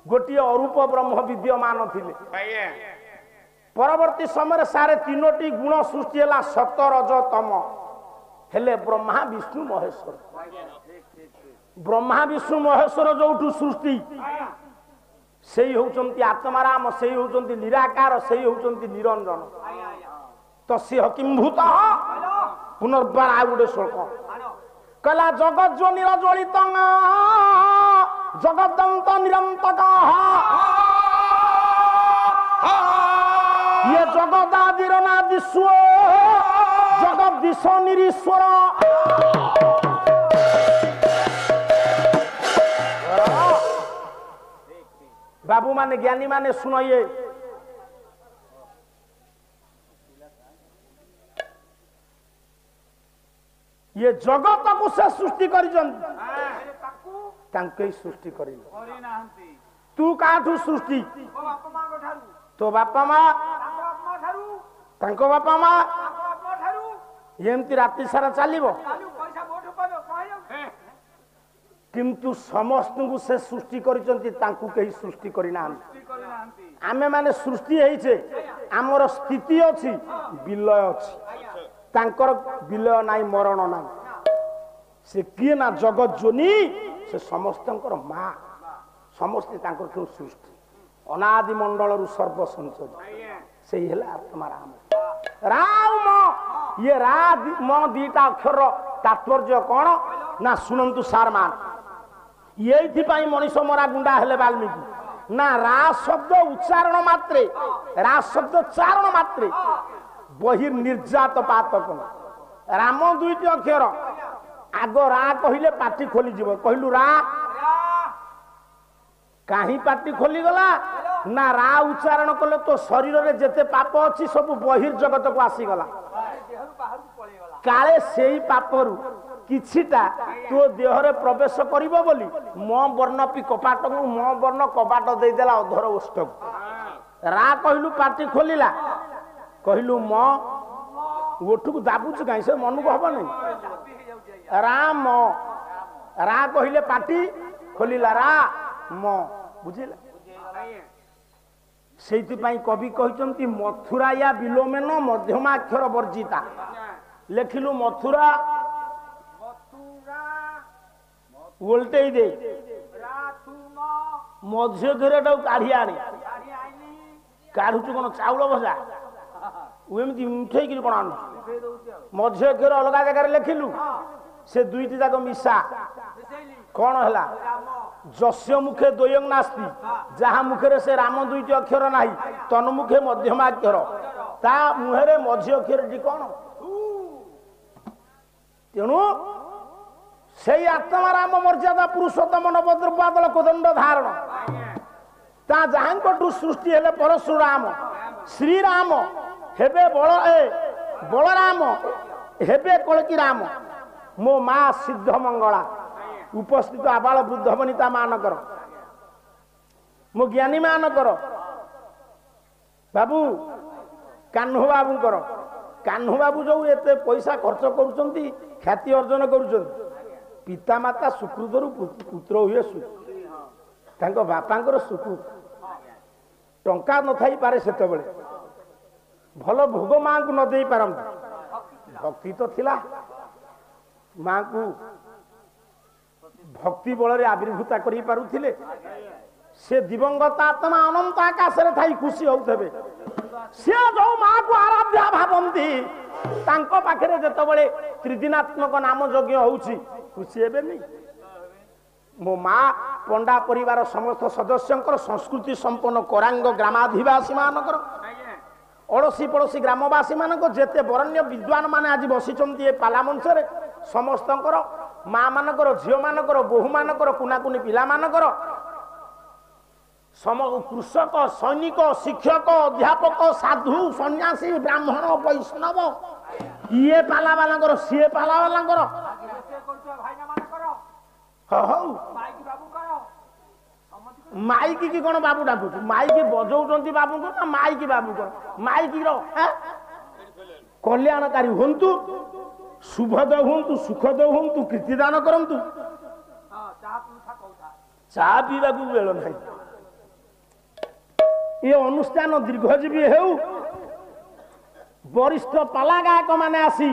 ଗୋଟିଏ ଅରୂପ ବ୍ରହ୍ମ ବିଦ୍ୟମାନ ଥିଲେ। ପରବର୍ତ୍ତୀ ସମୟରେ ସାରେ ତିନୋଟି ଗୁଣ ସୃଷ୍ଟି ହେଲା, ସତ ରଜ ତମ। ହେଲେ ବ୍ରହ୍ମା ବିଷ୍ଣୁ ମହେଶ୍ୱର। ବ୍ରହ୍ମା ବିଷ୍ଣୁ ମହେଶ୍ୱର ଯୋଉଠୁ ସୃଷ୍ଟି, ସେଇ ହଉଛନ୍ତି ଆତ୍ମାରାମ, ସେଇ ହଉଛନ୍ତି ନିରାକାର, ସେଇ ହଉଛନ୍ତି ନିରଞ୍ଜନ। ତସ୍ୟ କିମ୍ଭୂତ ପୁନର୍ବାର ଆଉ ଗୋଟେ ଶ୍ଲୋକ କହିଲା, ଜଗଜ୍ଜୋନିର ଜ୍ୱଳିତ ଜଗଦନ୍ତ ନିରନ୍ତକ ଇଏ ଜଗଦାଦିର ନାଦିସ୍ୱ ଜଗଦୀଶ ନିରୀଶ୍ୱର। ବାବୁ ମାନେ ଜ୍ଞାନୀ ମାନେ ଶୁଣ, ଇଏ ଜଗତକୁ ସେ ସୃଷ୍ଟି କରିଛନ୍ତି, ତାଙ୍କୁ ସୃଷ୍ଟି କରିଲେ। ତୁ କାହାଠୁ ସୃଷ୍ଟି? ତୋ ବାପା ମା, ତାଙ୍କ ବାପା ମା, ଏମିତି ରାତି ସାରା ଚାଲିବ। କିନ୍ତୁ ସମସ୍ତଙ୍କୁ ସେ ସୃଷ୍ଟି କରିଛନ୍ତି, ତାଙ୍କୁ କେହି ସୃଷ୍ଟି କରିନାହାନ୍ତି। ଆମେ ମାନେ ସୃଷ୍ଟି ହେଇଛେ, ଆମର ସ୍ଥିତି ଅଛି, ବିଲୟ ଅଛି। ତାଙ୍କର ବିଲୟ ନାହିଁ, ମରଣ ନାହିଁ। ସେ କିଏ ନା ଜଗଜ୍ଜୋନି, ସେ ସମସ୍ତଙ୍କର ମା। ସମସ୍ତେ ତାଙ୍କର କେଉଁ ସୃଷ୍ଟି, ଅନାଦି ମଣ୍ଡଳରୁ ସର୍ବସଂସଦ। ସେଇ ହେଲା ଆତ୍ମା ରାମ। ରାମ ଇଏ ରା ମ ଦିଟା ଅକ୍ଷର ତାତ୍ପର୍ଯ୍ୟ କଣ ନା ଶୁଣନ୍ତୁ ସାର୍ ମାନ। ଏଇଥିପାଇଁ ମଣିଷ ମରା ଗୁଣ୍ଡା ହେଲେ ବାଲ୍ମୀକି ନା ରା ଶବ୍ଦ ଉଚ୍ଚାରଣ ମାତ୍ରେ, ରା ଶବ୍ଦ ଚାରଣ ମାତ୍ରେ ବହିର୍ ନିର୍ଯାତ ପାତକ। ରାମ ଦୁଇଟି ଅକ୍ଷର, ଆଗ ରା କହିଲେ ପାଟି ଖୋଲିଯିବ। କହିଲୁ ରା, କାହିଁ ପାଟି ଖୋଲିଗଲା ନା ରା ଉଚ୍ଚାରଣ କଲେ ତୋ ଶରୀରରେ ଯେତେ ପାପ ଅଛି ସବୁ ବହିର୍ ଜଗତକୁ ଆସିଗଲା। କାଳେ ସେଇ ପାପରୁ କିଛିଟା ତୋ ଦେହରେ ପ୍ରବେଶ କରିବ ବୋଲି ମୋ ବର୍ଣ୍ଣ ପି କପାଟକୁ ମୋ ବର୍ଣ୍ଣ କବାଟ ଦେଇଦେଲା ଅଧର ଓଷ୍ଠକୁ। ରା କହିଲୁ ପାଟି ଖୋଲିଲା, କହିଲୁ ମ ଓଠକୁ ଦାବୁଛୁ କାହିଁ, ସେ ମନକୁ ହବନି। ରାମ ରା କହିଲେ ପାଟି ଖୋଲିଲା, ରା ମ ବୁଝିଲା। ସେଇଥିପାଇଁ କବି କହିଛନ୍ତି ମଥୁରାୟା ବିଲୋମେନ ମଧ୍ୟମାକ୍ଷର ବର୍ଜିତା। ଲେଖିଲୁ ମଥୁରା ଓଲଟେଇ ଦେ, ମଝି ଘେରଟାକୁ କାଢି ଆଣେ। କାଢୁଛୁ କଣ ଚାଉଳ ଭଜା, ଏମିତି ଉଠେଇକିରି କଣ ଆଣୁଛୁ? ମଝି ଘେର ଅଲଗା ଜାଗାରେ ଲେଖିଲୁ, ସେ ଦୁଇଟି ଯାକ ମିଶା। କଣ ହେଲା? ଯସ୍ୟ ମୁଖେ ଦ୍ୱୟଂ ନାସ୍ତି, ଯାହା ମୁଖରେ ସେ ରାମ ଦୁଇଟି ଅକ୍ଷର ନାହିଁ, ତନ୍ମୁଖେ ମଧ୍ୟମାକ୍ଷର, ତା ମୁହଁରେ ମଝି ଅକ୍ଷରଟି କଣ? ତେଣୁ ସେଇ ଆତ୍ମାରାମ ମର୍ଯ୍ୟାଦା ପୁରୁଷୋତ୍ତମ ନବଦ୍ରବାଦଳ କୋଦଣ୍ଡ ଧାରଣ ତା ଯାହାଙ୍କଠୁ ସୃଷ୍ଟି ହେଲେ ପରଶୁରାମ ଶ୍ରୀରାମ ହେବେ ବଳରାମ ହେବେ କଳକି ରାମ ମୋ ମା ସିଦ୍ଧ ମଙ୍ଗଳା ଉପସ୍ଥିତ ଆବାଳ ବୃଦ୍ଧ ବନିତା ମାନଙ୍କର ମୋ ଜ୍ଞାନୀ ମାନଙ୍କର ବାବୁ କାହ୍ନୁ ବାବୁଙ୍କର କାହ୍ନୁ ବାବୁ ଯୋଉ ଏତେ ପଇସା ଖର୍ଚ୍ଚ କରୁଛନ୍ତି ଖ୍ୟାତି ଅର୍ଜନ କରୁଛନ୍ତି ପିତାମାତା ସୁକୃତରୁ ପୁତ୍ର ହୁଏ ତାଙ୍କ ବାପାଙ୍କର ସୁକୃତ ଟଙ୍କା ନଥାଇପାରେ ସେତେବେଳେ ଭଲ ଭୋଗ ମାଙ୍କୁ ନ ଦେଇ ପାରନ୍ତି ଭକ୍ତି ତ ଥିଲା ମାଙ୍କୁ ଭକ୍ତି ବଳରେ ଆବିର୍ଭୂତା କରିପାରୁଥିଲେ ସେ ଦିବଙ୍ଗତ ଆତ୍ମା ଅନନ୍ତ ଆକାଶରେ ଥାଇ ଖୁସି ହଉଥିବେ ସେ ଯୋଉ ମାକୁ ଆରାଧ୍ୟା ଭାବନ୍ତି ତାଙ୍କ ପାଖରେ ଯେତେବେଳେ ତ୍ରିଦିନାତ୍ମକ ନାମ ଯଜ୍ଞ ହଉଛି ଖୁସି ହେବେନି ମୋ ମା ପଣ୍ଡା ପରିବାର ସମସ୍ତ ସଦସ୍ୟଙ୍କର ସଂସ୍କୃତି ସମ୍ପନ୍ନ କରାଙ୍ଗ ଗ୍ରାମାଧିବାସୀ ମାନଙ୍କର ଅଳସୀ ପଡ଼ୋଶୀ ଗ୍ରାମବାସୀ ମାନଙ୍କ ଯେତେ ବରଣ୍ୟ ବିଦ୍ୱାନ ମାନେ ଆଜି ବସିଛନ୍ତି ଏ ପାଲା ମଞ୍ଚରେ ସମସ୍ତଙ୍କର ମା ମାନଙ୍କର ଝିଅ ମାନଙ୍କର ବୋହୂ ମାନଙ୍କର କୁନାକୁନି ପିଲାମାନଙ୍କର କୃଷକ ସୈନିକ ଶିକ୍ଷକ ଅଧ୍ୟାପକ ସାଧୁ ସନ୍ନ୍ୟାସୀ ବ୍ରାହ୍ମଣ ବୈଷ୍ଣବ ଇଏ ପାଲା ବାଲାଙ୍କର ସିଏ ପାଲା ବାଲାଙ୍କର ହଉ ମାଇକି କି କଣ ବାବୁ ଡାକୁଛୁ ମାଇକି ବଜଉଛନ୍ତି ବାବୁଙ୍କର ନା ମାଇକି ବାବୁଙ୍କର ମାଇକିର କଲ୍ୟାଣକାରୀ ହୁଅନ୍ତୁ ଶୁଭଦ ହୁଅନ୍ତୁ ସୁଖଦ ହୁଅନ୍ତୁ କୀର୍ତ୍ତିଦାନ କରନ୍ତୁ ଚା ପିଇବାକୁ ବେଳ ନାହିଁ ଏ ଅନୁଷ୍ଠାନ ଦୀର୍ଘଜୀବୀ ହେଉ ବରିଷ୍ଠ ପାଲା ଗାୟକ ମାନେ ଆସି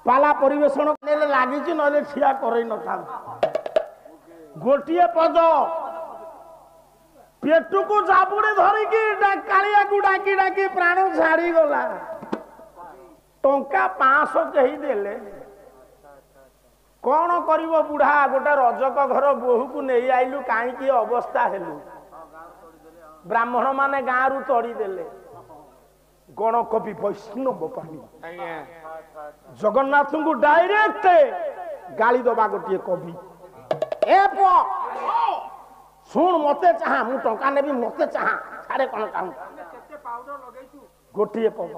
ପାଲା ପରିବେଷଣ ନେଲେ ଲାଗିଛି ନହେଲେ ଠିଆ କରେଇ ନଥାନ୍ତି ଗୋଟିଏ ପଦ पेटू जाबुड़ी धरिकी कालिया डाकी डाकी प्राण छाड़गला टंका 500 कही देले कौन कर बुढ़ा गोटे रजक घर बोहू को नहीं आइलु कहीं अवस्था हेलु ब्राह्मण माने गाँ रु तड़ी देले गणकवि वैष्णव पानी जगन्नाथ को डायरेक्ट गाली दबा गोटे कवि ए शुण मते चाहा मु टंका नेबी मते चाहा सारे कोन काम गोटिए पद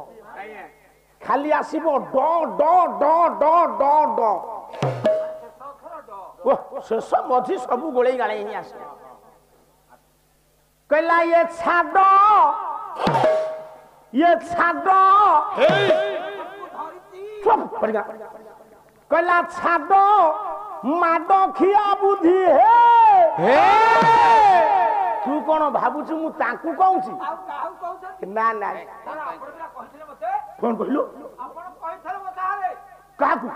खाली आसीबो ड ड ड ड ड ड ओ शेष मझी सब गोळई गाळे ही आसे कहला ये छाडो चुप पड़गा कहला छाडो माडो खिया बुद्धि हे तू कौन भावुचु मु ताकू कहूची ना ना कौन कहलु काकू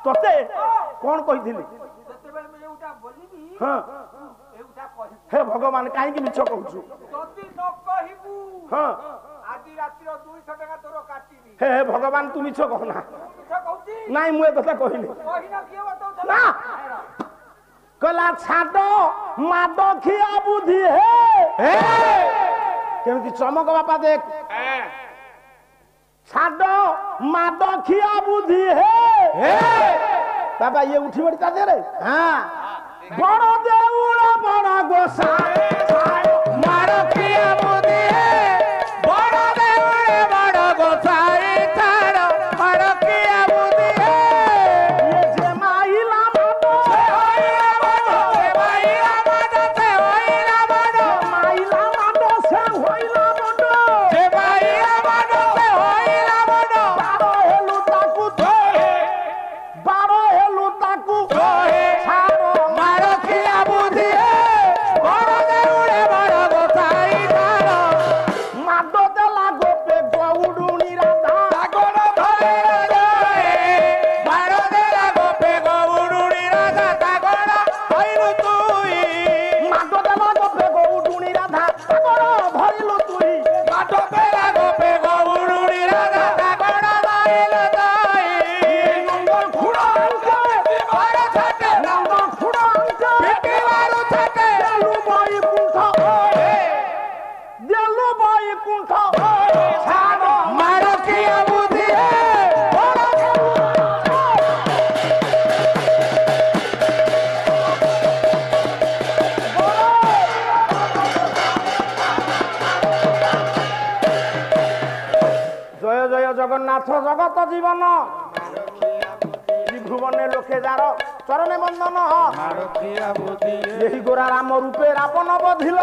तते कौन कहिथिली हां हे भगवान काहे कि मिछ कहूछु जति न कहिबू हां आदि रात्रि 200 टका तोर काटिबी हे भगवान तू मिछ कहना मिछ कहूची नाही मु ए कथा कहिली कहिना किए बताउथला ना कला छाडो माडो खिया बुद्धि हे केमती चमक बापा देख छाडो माडो खिया बुद्धि हे बाबा ये उठी बड़ी ता दे रे हां बड़ देउला बड़ गोसाई माडो खिया बुद्धि हे बड़ देउले बड़ गोसाई तारो माडो खिया बुद्धि हे ये जे माइला बाबा জগন্নাথ জগত জীবন ত্রিভুবনে লোকে যার চরণে বন্দন এই গোরা রাম রূপে রাবণ বধিল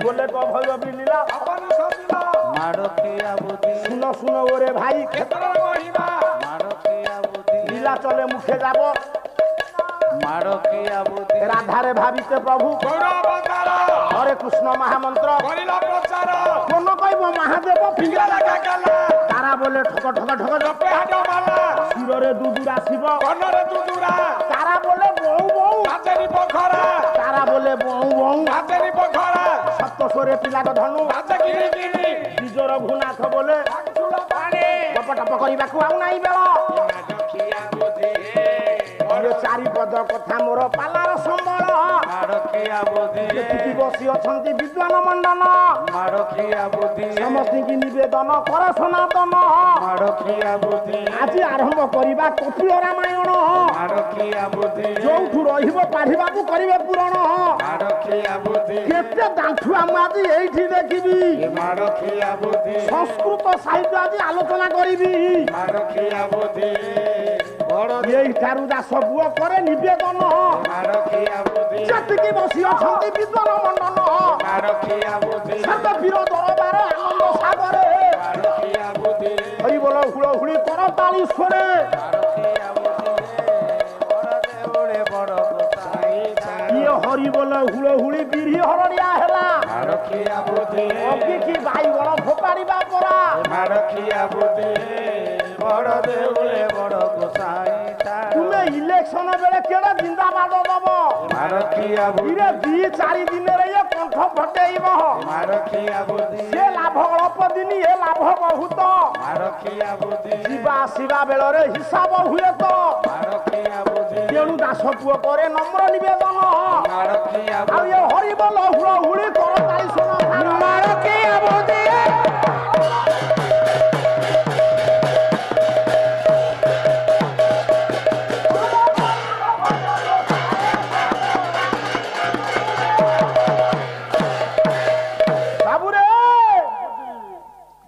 বলে ভয় বিলীলা শুন শুন ওরে ভাই লীলা চলে মুখে যাব রাধারে ভাবিতে প্রভু হরে কৃষ্ণ মহামন্ত্র কোন কইব মহাদেব তারা বলে ঠক ঠক ঠক শিরে দুদুরা শিব তারা বলে বউ বউ তারা বলে বউ বউ সপ্তস্বরে পিলাক ধনু নিজর ভুনাথ বলে টপ টপ କରିବାକୁ ଆଉ নাই বেଳ চারিপদ কথা মোর পালার ସମ୍ବଳ ବସି ଅଛନ୍ତି ବିଦ୍ୱାନ ମଣ୍ଡନ ସମସ୍ତଙ୍କୁ ନିବେଦନ କର ସନାତନ ଆଜି ଆରମ୍ଭ କରିବା କପିଳ ରାମାୟଣ ଯୋଉଠୁ ରହିବ ପାଢିବାକୁ କରିବେ ପୂରଣ କେତେ ଦାଣ୍ଠୁଆ ମୁଁ ଆଜି ଏଇଠି ଦେଖିବି ସଂସ୍କୃତ ସାହିତ୍ୟ ଆଜି ଆଲୋଚନା କରିବି এইঠাରୁ ଦାସ ପୁଅ କରେ ନିବେଦନ ଯେତିକି ବସି ଅଛନ୍ତି ବିଦ୍ୱାନ ମଣ୍ଡନ ସର୍ବ ବୀର ଦରବାର ଆନନ୍ଦ ସାଗରେ ହରି ବୋଲ ହୁଳ ହୁଳି କର ତାଳି ସ୍ୱରେ ଇଏ ହରି ବୋଲ ହୁଳ ହୁଳି ବିରି ହରଣିଆ ହେଲା ଅଗିକି ବାଇଗଣ ଫୋପାଡ଼ିବା ପରା তুমি ইলেকশন বেড়ে কেড়ে জিন্দাবাদ দব ইরে 2-4 দিনের কণ্ঠ ফটেইব সে লাভ অল্প দিন এ লাভ বহুত যা আসবা বেড়ে হিসাব হুয়ে তো তেণু দাস পুয় করে নম্র নিবেদন হরি বল হুড় হুড়ি কর তাই শোন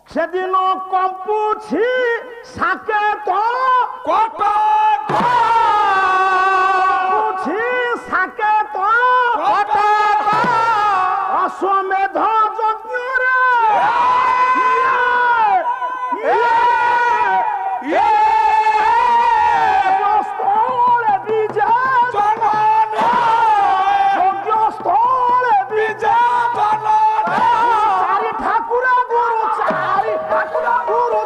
সেদিন কম্পুছি সাকে তো কম্পুছি সাকে তো অশ্বমেধ যজ্ঞরে স্থলে বিজে যজ্ঞ স্থলে বিজে চারি ঠাকুর গুরু চারি ঠাকুর গুরু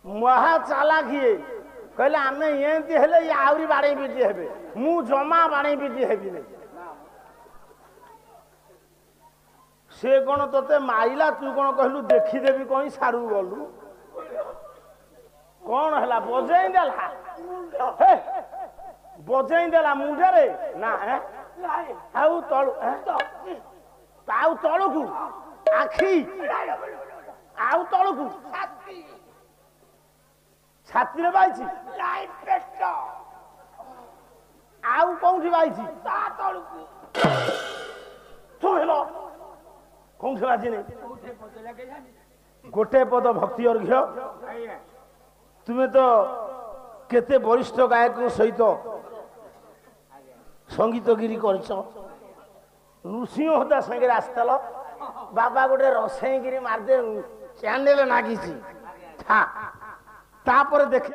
ମହା ଚାଲାକିଏ କହିଲେ ଆମେ ଏମିତି ହେଲେ ଇଏ ଆହୁରି ବାଡ଼େଇ ପିଟି ହେବେ ମୁଁ ଜମା ବାଡ଼େଇ ପିଟି ହେବି ନାହିଁ ସେ କଣ ତତେ ମାଇଲା ତୁ କଣ କହିଲୁ ଦେଖିଦେବି କହି ସାରୁ ଗଲୁ କଣ ହେଲା ବଜେଇ ଦେଲା ବଜେଇ ଦେଲା ମୁଣ୍ଡରେ ନା ଆଉ ତଳୁ ଆଉ ତଳକୁ ଆଖି ଆଉ ତଳକୁ ଛାତିରେ ବାଇଛି ଆଉ କୋଉଠି ବାଇଛି ତା ତଳକୁ କୋଉଠି ବାଜିନି ଗୋଟେ ପଦ ଭକ୍ତି ଅର୍ଘ୍ୟ ତୁମେ ତ କେତେ ବରିଷ୍ଠ ଗାୟକ ସହିତ ସଙ୍ଗୀତଗିରି କରିଛ ନୃସିଂହ ହୋତା ସାଙ୍ଗରେ ଆସିଥିଲ ବାବା ଗୋଟେ ରସେଇକିରି ମାରିଦେ ଚ୍ୟାନେଲ ନାଗିଛି ତାପରେ ଦେଖ